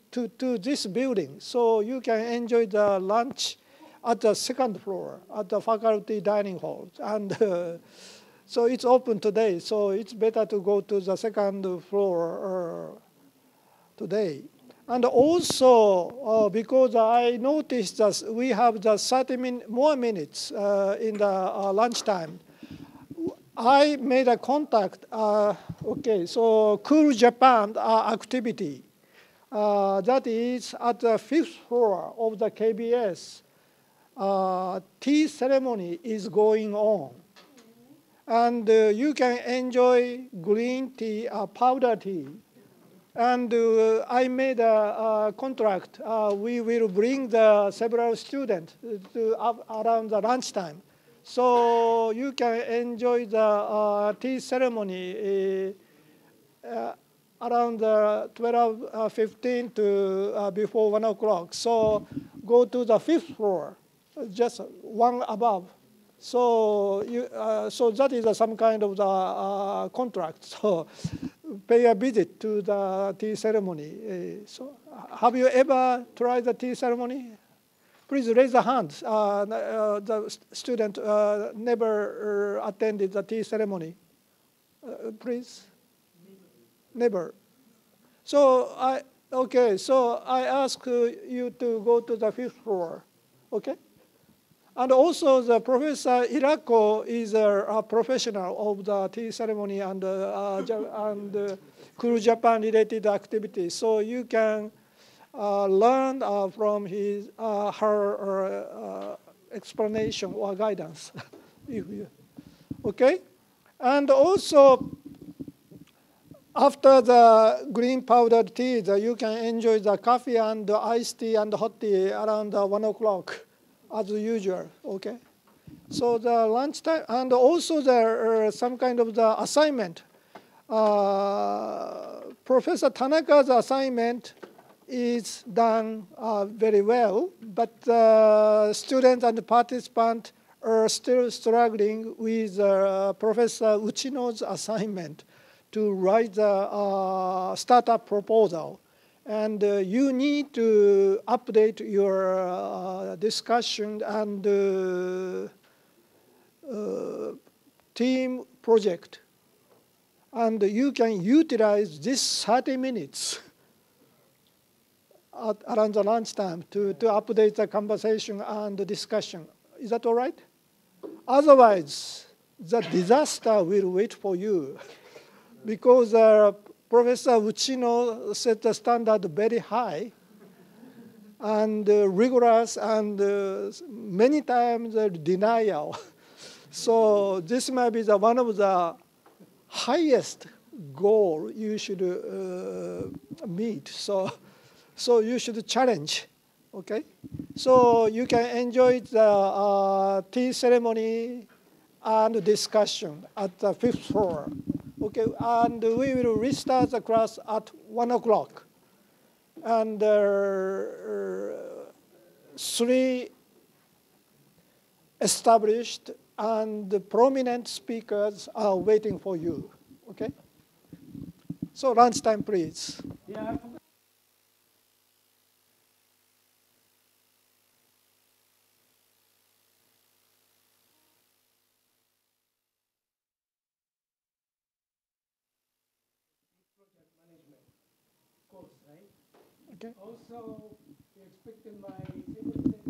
to this building. So you can enjoy the lunch at the 2nd floor at the faculty dining hall. And so it's open today. So it's better to go to the 2nd floor today. And also, because I noticed that we have the 30 more minutes in the lunchtime, I made a contact. Okay, so Cool Japan activity. That is at the 5th floor of the KBS. Tea ceremony is going on. And you can enjoy green tea, powder tea. And I made a contract. We will bring the several students around the lunchtime. So you can enjoy the tea ceremony around 12:15 to before 1 o'clock. So go to the 5th floor, just one above. So so that is some kind of the contract. So pay a visit to the tea ceremony. So have you ever tried the tea ceremony? Please raise the hands. The student never attended the tea ceremony. Please. Never. So so I ask you to go to the 5th floor. Okay. And also the Professor Hirako is a professional of the tea ceremony and Cool Japan related activities. So you can learn from her explanation or guidance. Okay? And also, after the green powdered tea, you can enjoy the coffee and the iced tea and hot tea around 1 o'clock, as usual. Okay? So the lunchtime, and also there are some kind of the assignment. Professor Tanaka's assignment is done very well, but students and participants are still struggling with Professor Uchino's assignment to write the startup proposal. And you need to update your discussion and team project. And you can utilize this 30 minutes around the lunchtime to update the conversation and the discussion. Is that all right? Otherwise, the disaster will wait for you because Professor Uchino set the standard very high and rigorous and many times denial. So this might be one of the highest goal you should meet. So you should challenge, okay? So you can enjoy the tea ceremony and discussion at the 5th floor, okay? And we will restart the class at 1 o'clock. And 3 established and prominent speakers are waiting for you, okay? So lunchtime, please. Yeah. Okay. Also, we expected my second